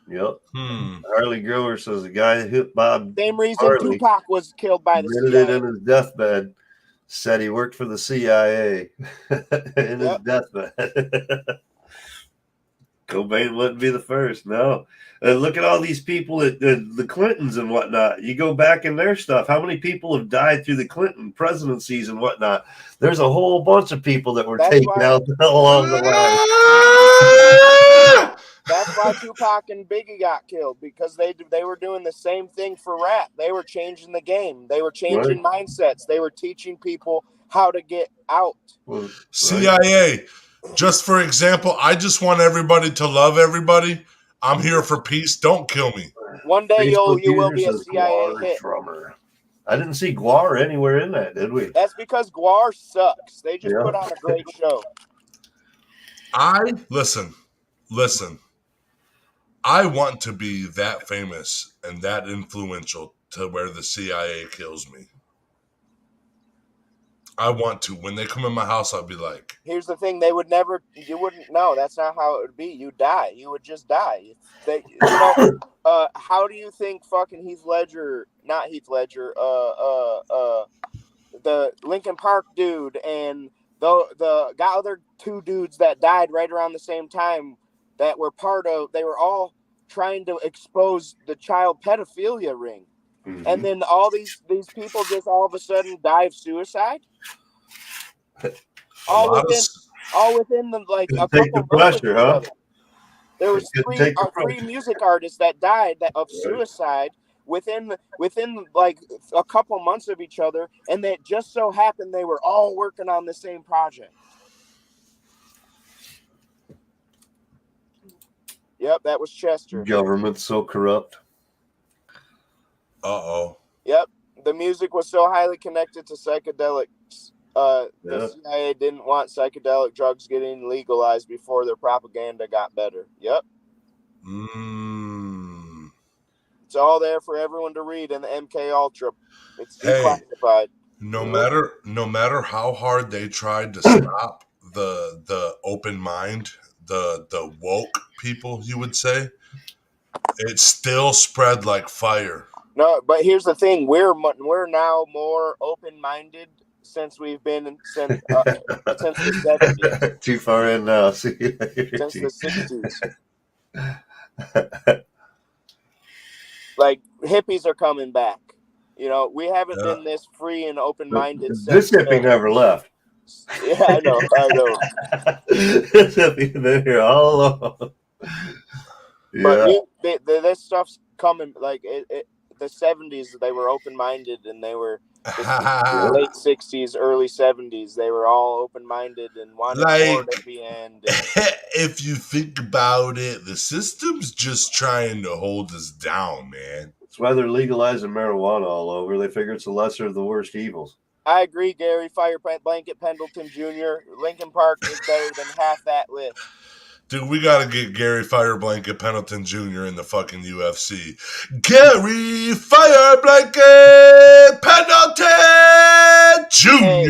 Yep. Harley Griller says the guy who hit Bob. Same reason Harley Tupac was killed by the CIA. CIA. In his deathbed, said he worked for the CIA in his deathbed. Cobain wouldn't be the first. No. Look at all these people at the Clintons and whatnot. You go back in their stuff. How many people have died through the Clinton presidencies and whatnot? There's a whole bunch of people that were taken out along the line. That's why Tupac and Biggie got killed, because they were doing the same thing for rap. They were changing the game. They were changing mindsets. They were teaching people how to get out. Well, CIA. Just for example, I just want everybody to love everybody. I'm here for peace. Don't kill me. One day you will be a CIA hit. Drummer. I didn't see Guar anywhere in that, did we? That's because Guar sucks. They just put on a great show. Listen. I want to be that famous and that influential to where the CIA kills me. I want to. When they come in my house, I'll be like... Here's the thing. You wouldn't know. That's not how it would be. You die. You would just die. How do you think fucking not Heath Ledger, the Linkin Park dude and the other two dudes that died right around the same time that were they were all trying to expose the child pedophilia ring. Mm-hmm. And then all these people just all of a sudden die of suicide. all within the like a couple of pressure, huh? There was three music artists that died of suicide within like a couple months of each other, and that just so happened they were all working on the same project. Yep, that was Chester. Government's so corrupt. Uh-oh. Yep, the music was so highly connected to psychedelics. The CIA didn't want psychedelic drugs getting legalized before their propaganda got better. Yep. It's all there for everyone to read in the MK Ultra. It's declassified. No matter how hard they tried to stop the open mind, the woke people, you would say, it still spread like fire. No, but here's the thing: we're now more open-minded since we've been since the 70s. Too far in now. See you later. Since the 60s. Like, hippies are coming back. You know, we haven't been this free and open-minded this hippie never left. Yeah, I know. This hippie been here all along. Yeah. But this stuff's coming, like, the 70s, they were open-minded, and they were late 60s, early 70s. They were all open-minded and wanted more at the end. If you think about it, the system's just trying to hold us down, man. That's why they're legalizing marijuana all over. They figure it's the lesser of the worst evils. I agree, Gary. Fire Blanket Pendleton Jr. Linkin Park is better than half that list. Dude, we gotta get Gary Fire Blanket Pendleton Jr. in the fucking UFC. Gary Fire Blanket Pendleton Jr. Hey,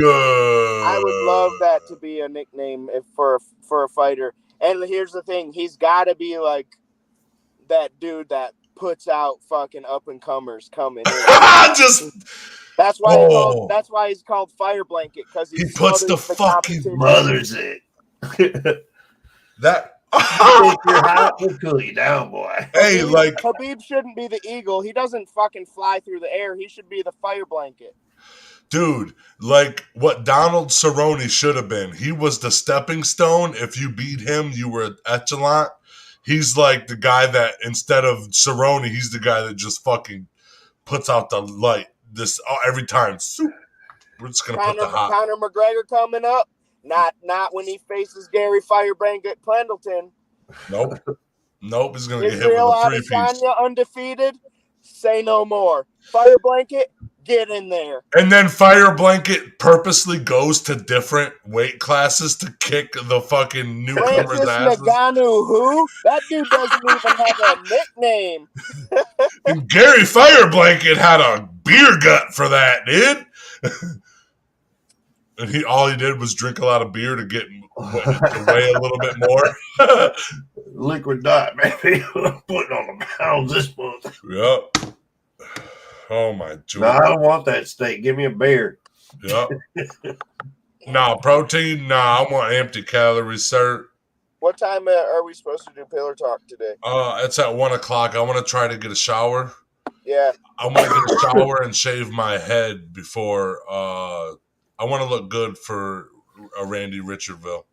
I would love that to be a nickname for a fighter. And here's the thing: he's got to be like that dude that puts out fucking up and comers coming in. That's why he's called Fire Blanket, because he puts the fucking mothers it. That you're hot, will cool you down, boy. Hey, Khabib shouldn't be the eagle. He doesn't fucking fly through the air. He should be the fire blanket. Dude, like what Donald Cerrone should have been. He was the stepping stone. If you beat him, you were echelon. He's like the guy that instead of Cerrone, he's the guy that just fucking puts out the light. This every time. We're just gonna put the hot. Conor McGregor coming up. Not when he faces Gary Fire Blanket Pendleton. Nope. He's gonna get hit with a 3-piece. Undefeated. Say no more. Fire Blanket, get in there. And then Fire Blanket purposely goes to different weight classes to kick the fucking newcomers' asses. Nagano, who? That dude doesn't even have a nickname. And Gary Fire Blanket had a beer gut for that, dude. And all he did was drink a lot of beer to get to weigh a little bit more. Liquid diet, baby. I'm putting on the pounds this month. Yep. Oh my God. No, I don't want that steak. Give me a beer. Yep. Protein. I want empty calories, sir. What time are we supposed to do Pillar Talk today? It's at 1:00. I want to try to get a shower. Yeah. I want to get a shower and shave my head before. I want to look good for a Randy Richardville.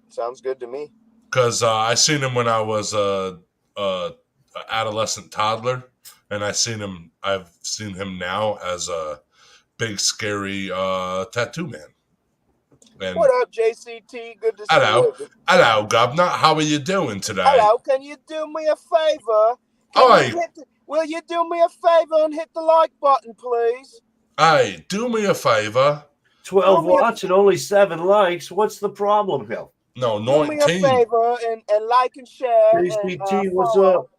Sounds good to me. Because I seen him when I was a adolescent toddler, and I've seen him now as a big, scary tattoo man. And what up, JCT? Good to see you. Hello, Governor. How are you doing today? Hello. Can you do me a favor? Will you do me a favor and hit the like button, please? Hey, do me a favor. 12 watch and only 7 likes. What's the problem, Hill? No, Do me a 19. favor and like and share. JCT, what's up?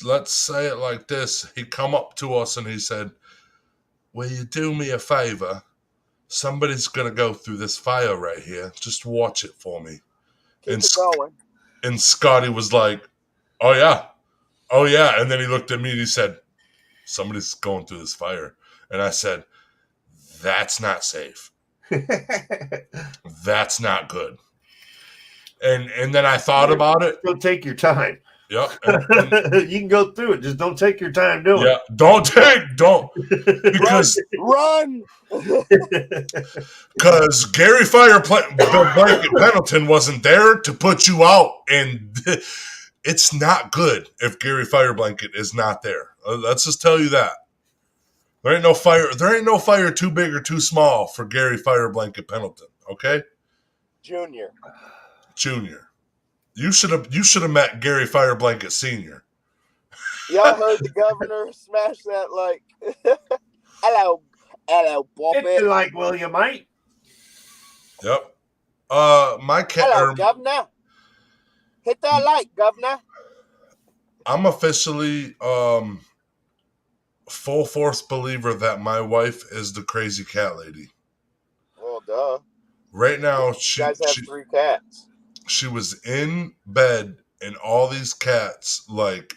Let's say it like this. He come up to us and he said, "Will you do me a favor? Somebody's gonna go through this fire right here. Just watch it for me." Keep And it going. and Scotty was like, "Oh yeah, oh yeah." And then he looked at me and he said, "Somebody's going through this fire." And I said, "That's not safe. That's not good." And then I thought about it. Don't take your time. Yep. You can go through it. Just don't take your time doing it. Don't because run. Because Gary Blanket Pendleton wasn't there to put you out, and it's not good if Gary Fire Blanket is not there. Let's just tell you that. There ain't no fire too big or too small for Gary Fire Blanket Pendleton. Okay, Junior. You should have met Gary Fire Blanket Senior. Y'all heard the governor smash that like, hello, Bob. It's like William, mate. Yep. My cat. Hello, governor. Hit that like, governor. I'm officially full force believer that my wife is the crazy cat lady. Well, duh. Right now, you guys have 3 cats. She was in bed, and all these cats, like,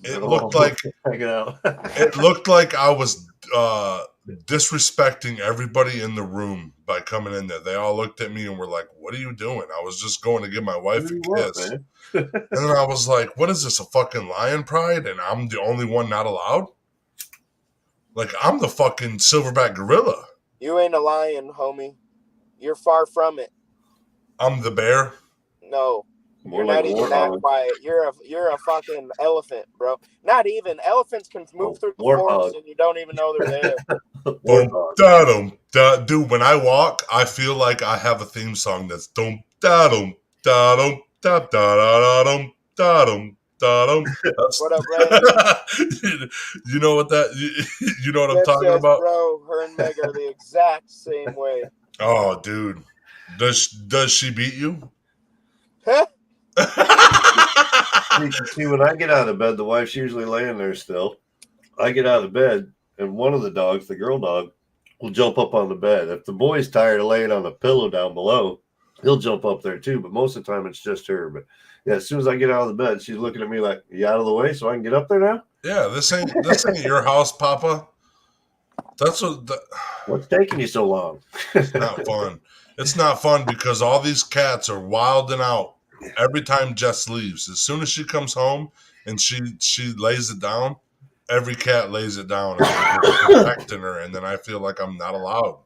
it looked like it looked like I was disrespecting everybody in the room by coming in there. They all looked at me and were like, "What are you doing?" I was just going to give my wife a kiss. And then I was like, "What is this, a fucking lion pride? And I'm the only one not allowed? Like, I'm the fucking silverback gorilla." You ain't a lion, homie. You're far from it. I'm the bear. No. You're not even that quiet. You're a fucking elephant, bro. Not even. Elephants can move through the forest and you don't even know they're there. Dude, when I walk, I feel like I have a theme song that's dum da dum da dum da da da dum da dum da dum. What up, Randy? You know what that? You know what I'm talking about, bro? Her and Meg are the exact same way. Oh, dude, does she beat you? Huh? See, when I get out of bed, the wife's usually laying there still. I get out of bed, and one of the dogs, the girl dog, will jump up on the bed. If the boy's tired of laying on the pillow down below, he'll jump up there too. But most of the time, it's just her. But yeah, as soon as I get out of the bed, she's looking at me like, "You out of the way so I can get up there now?" Yeah, this ain't your house, Papa. That's what's taking you so long? It's not fun. It's not fun because all these cats are wilding out every time Jess leaves. As soon as she comes home and she lays it down, every cat lays it down and protecting her, and then I feel like I'm not allowed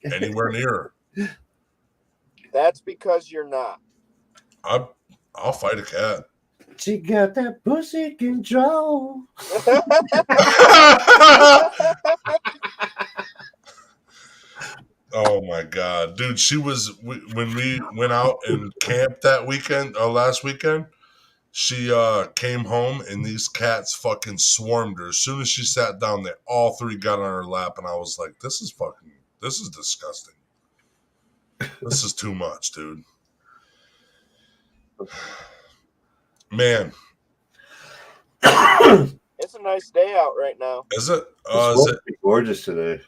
anywhere near her. That's because you're not. I'll fight a cat. She got that pussy control. Oh my God, dude! She was when we went out and camped that weekend, last weekend. She came home and these cats fucking swarmed her. As soon as she sat down, they all 3 got on her lap, and I was like, "This is disgusting. This is too much, dude." Man, it's a nice day out right now. Is it? Is it gorgeous today?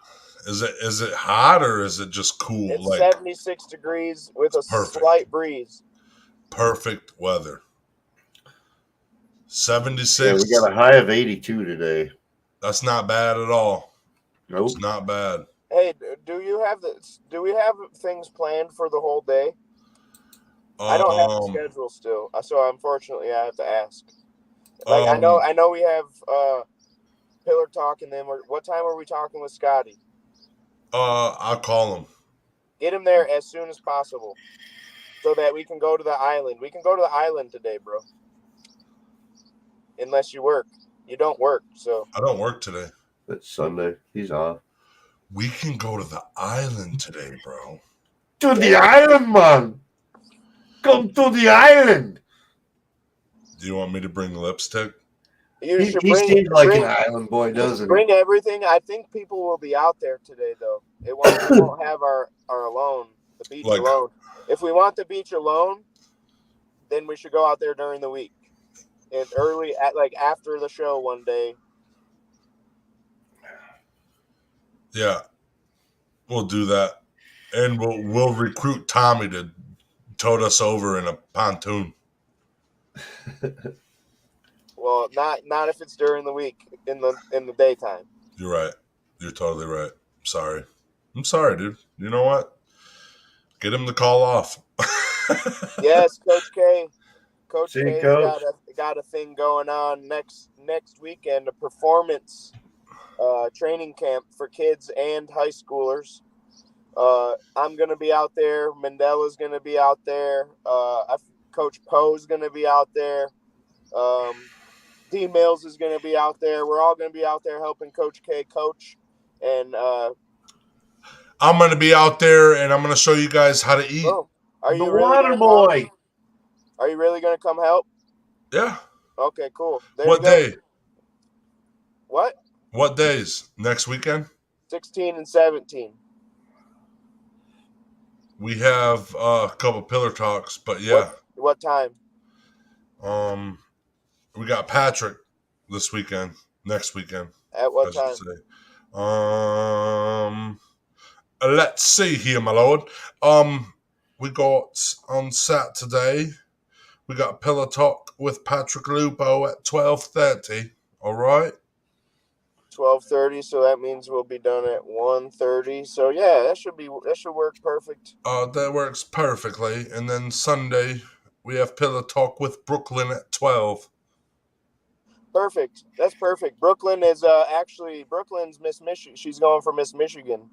Is it hot or is it just cool? It's 76 degrees with a slight breeze. Perfect weather. 76. Yeah, we got a high of 82 today. That's not bad at all. Nope. It's not bad. Hey, do we have things planned for the whole day? I don't have a schedule still, so unfortunately I have to ask. Like I know we have pillar talk, and then what time are we talking with Scotty? I'll call him. Get him there as soon as possible, so that we can go to the island. We can go to the island today, bro. Unless you work, you don't work, so I don't work today. It's Sunday. He's off. We can go to the island today, bro. To the island, man. Come to the island. Do you want me to bring lipstick? He seems like an island boy, doesn't he? Bring everything. I think people will be out there today, though. We won't have our alone. the beach Like- alone. If we want the beach alone, then we should go out there during the week. And early after the show one day. Yeah. We'll do that. And we'll recruit Tommy to tote us over in a pontoon. Well, not if it's during the week in the daytime. You're right. You're totally right. Sorry. I'm sorry, dude. You know what? Get him to call off. Yes, Coach K. Coach See, K's Coach. got a thing going on next weekend, a performance training camp for kids and high schoolers. I'm gonna be out there. Mandela's gonna be out there. Coach Poe's gonna be out there. D Mills is gonna be out there. We're all gonna be out there helping Coach K coach. And I'm going to be out there, and I'm going to show you guys how to eat. Are you The really water gonna boy. come? Are you really gonna come help? Yeah. Okay, cool. There What you go. day? What? What days? Next weekend? 16 and 17. We have a couple pillar talks, but yeah. What time? We got Patrick this weekend. Next weekend. At what time? Let's see here, my lord. We got on Saturday. We got pillar talk with Patrick Lupo at 12:30. All right. 12:30. So that means we'll be done at 1:30. So yeah, that should work perfect. That works perfectly. And then Sunday we have pillar talk with Brooklyn at 12. Perfect. That's perfect. Brooklyn is Brooklyn's Miss Michigan. She's going for Miss Michigan.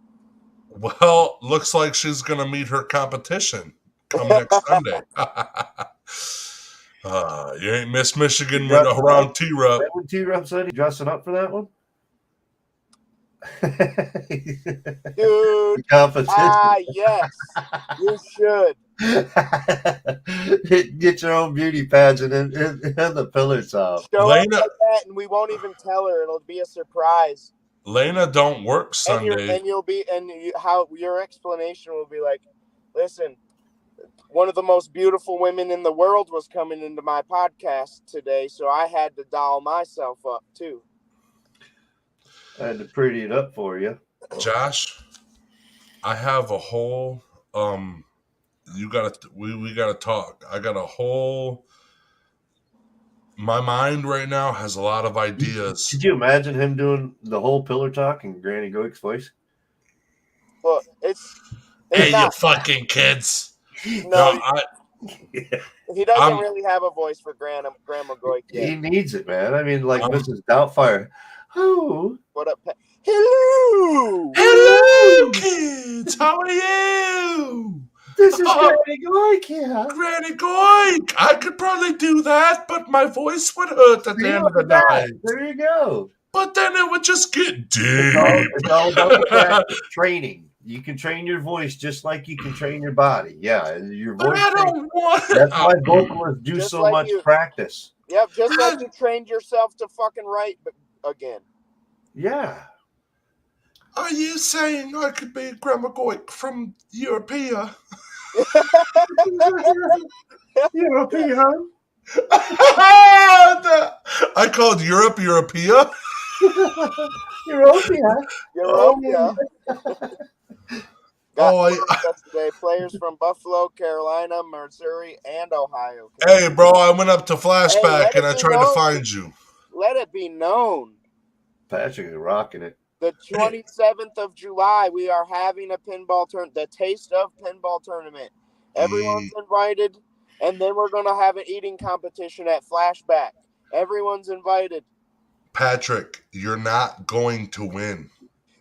Well, looks like she's gonna meet her competition come next Sunday. You ain't Miss Michigan with around T-Rup. That when T-Rup said he dressing up for that one? Dude. Competition. Yes. You should. Get your own beauty pageant and the pillar top. Show Lena- up like that, and we won't even tell her. It'll be a surprise. Lena don't work Sunday. How your explanation will be like, listen, one of the most beautiful women in the world was coming into my podcast today, so I had to doll myself up too. I had to pretty it up for you. Josh, I have a whole we gotta talk. I got a whole my mind right now has a lot of ideas. Could you imagine him doing the whole pillar talk in Granny Goik's voice? Well, it's Hey, not, you fucking kids. no, he doesn't really have a voice for Grandma Goik yet. He needs it, man. I mean, like Mrs. Doubtfire. Oh, What up? Hello! Hello, kids. How are you? this is Granny Goik here. Granny Goik. I could probably do that, but my voice would hurt at the end of the night. There you go. But then it would just get deep. It's all about the practice, training. You can train your voice just like you can train your body. Yeah, your But voice. I don't want That's why vocalists do Just so like much you. practice. Yep, just like you trained yourself to fucking write again. Yeah. Are you saying I could be Grandma Goik from Europea? European. I called Europe Europea. European. Europea. Oh, Yesterday, players from Buffalo, Carolina, Missouri, and Ohio. Hey, bro, I went up to Flashback Hey, and I tried to find you. Let it be known. Patrick is rocking it. The 27th of July, we are having a pinball tournament, the Taste of Pinball Tournament. Everyone's invited, and then we're going to have an eating competition at Flashback. Everyone's invited. Patrick, you're not going to win.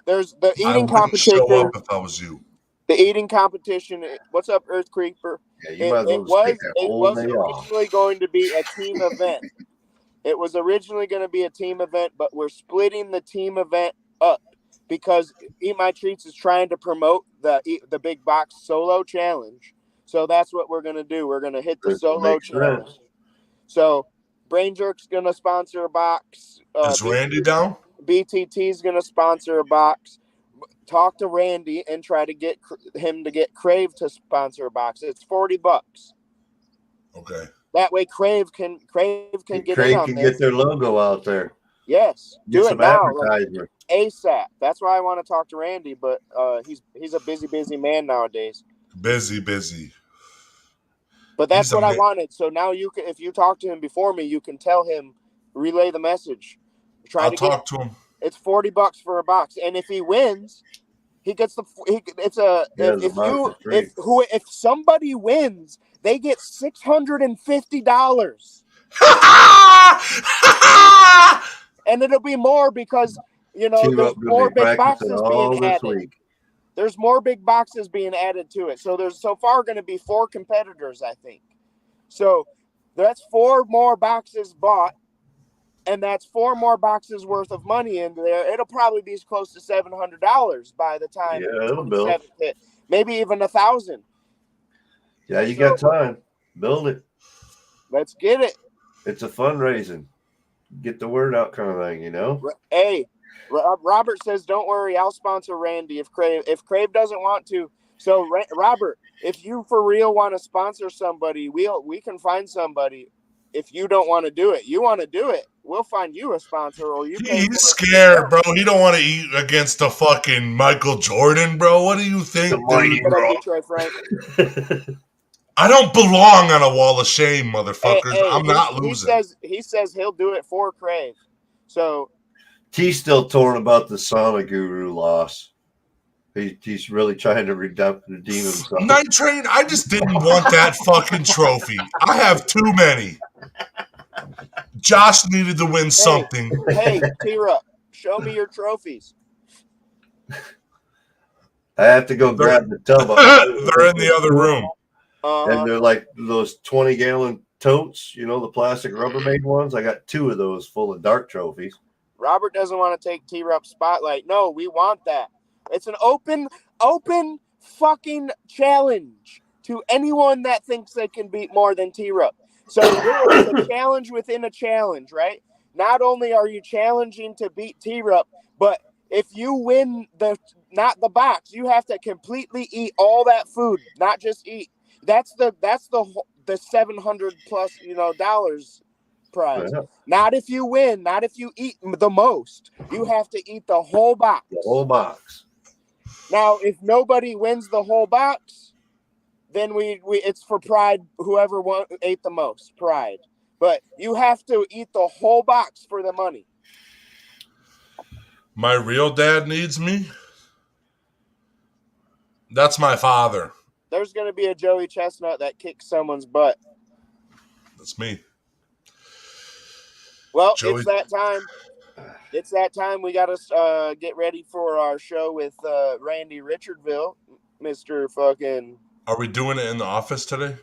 There's the I eating wouldn't competition. show up if I was you. The eating competition. What's up, Earth Creeper? Yeah, you might as well just take that whole day off. Originally going to be a team event. It was originally going to be a team event, but we're splitting the team event up because Eat My Treats is trying to promote the Big Box Solo Challenge. So that's what we're going to do. We're going to hit the Solo Challenge. So Brain Jerk's going to sponsor a box. Is Randy down? BTT's going to sponsor a box. talk to Randy and try to get him to get Crave to sponsor a box. It's $40. Okay. That way Crave can get Craig in on can this. get their logo out there. Yes, Get do some it now, advertisement. ASAP. That's why I want to talk to Randy, but he's a busy man nowadays. Busy. But that's what I wanted. So now you can, if you talk to him before me, you can tell him, relay the message. I'll talk to him. It's $40 for a box, and if he wins, he gets if somebody wins, they get $650. And it'll be more because there's more big boxes being added. There's more big boxes being added to it. So there's so far going to be 4 competitors, I think. So that's 4 more boxes bought, and that's 4 more boxes worth of money into there. It'll probably be close to $700 by the time it'll build. Hit. Maybe even 1,000. Yeah, you got time. Build it. Let's get it. It's a fundraising. Get the word out kind of thing, Hey, Robert says, don't worry, I'll sponsor Randy if Crave doesn't want to. So, Robert, if you for real want to sponsor somebody, we can find somebody. If you don't want to do it, we'll find you a sponsor, or you. He's scared, bro. He don't want to eat against the fucking Michael Jordan, bro. What do you think, dude? Detroit Frank. I don't belong on a wall of shame, motherfuckers. Hey, I'm not losing. He says he'll do it for Crave. So he's still torn about the Sauna Guru loss. He's really trying to redeem himself. Night Train, I just didn't want that fucking trophy. I have too many. Josh needed to win something. Hey, T-Rup, show me your trophies. I have to go grab the tub. They're in the other room. And they're like those 20-gallon totes, the plastic Rubbermaid ones. I got 2 of those full of dark trophies. Robert doesn't want to take T-Rup's spotlight. No, we want that. It's an open fucking challenge to anyone that thinks they can beat more than T-Rup. So it's a challenge within a challenge, right? Not only are you challenging to beat T-Rup, but if you win not the box, you have to completely eat all that food, not just eat. That's the $700 plus dollars prize. Yeah. Not if you win, not if you eat the most. You have to eat the whole box. The whole box. Now, if nobody wins the whole box, then we it's for pride. Whoever ate the most, pride. But you have to eat the whole box for the money. My real dad needs me. That's my father. There's going to be a Joey Chestnut that kicks someone's butt. That's me. Well, Joey. It's that time. It's that time. We got to get ready for our show with Randy Richardville, Mr. fucking... Are we doing it in the office today?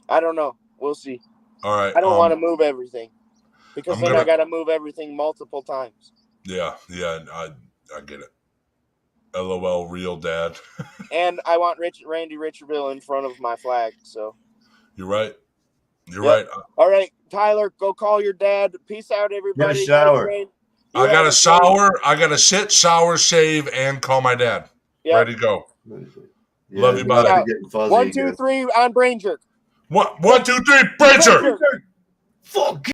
I don't know. We'll see. All right. I don't want to move everything because I got to move everything multiple times. Yeah, I get it. LOL, real dad. And I want Randy Richardville in front of my flag. So you're right. You're right. All right, Tyler, go call your dad. Peace out, everybody. Get a shower. I got a shower. I got a shit, shower, shave, and call my dad. Yep. Ready to go. Yeah, love you, buddy. 1, 2, 3 on Brain Jerk. 1, 2, 3, Brain Jerk. Fuck.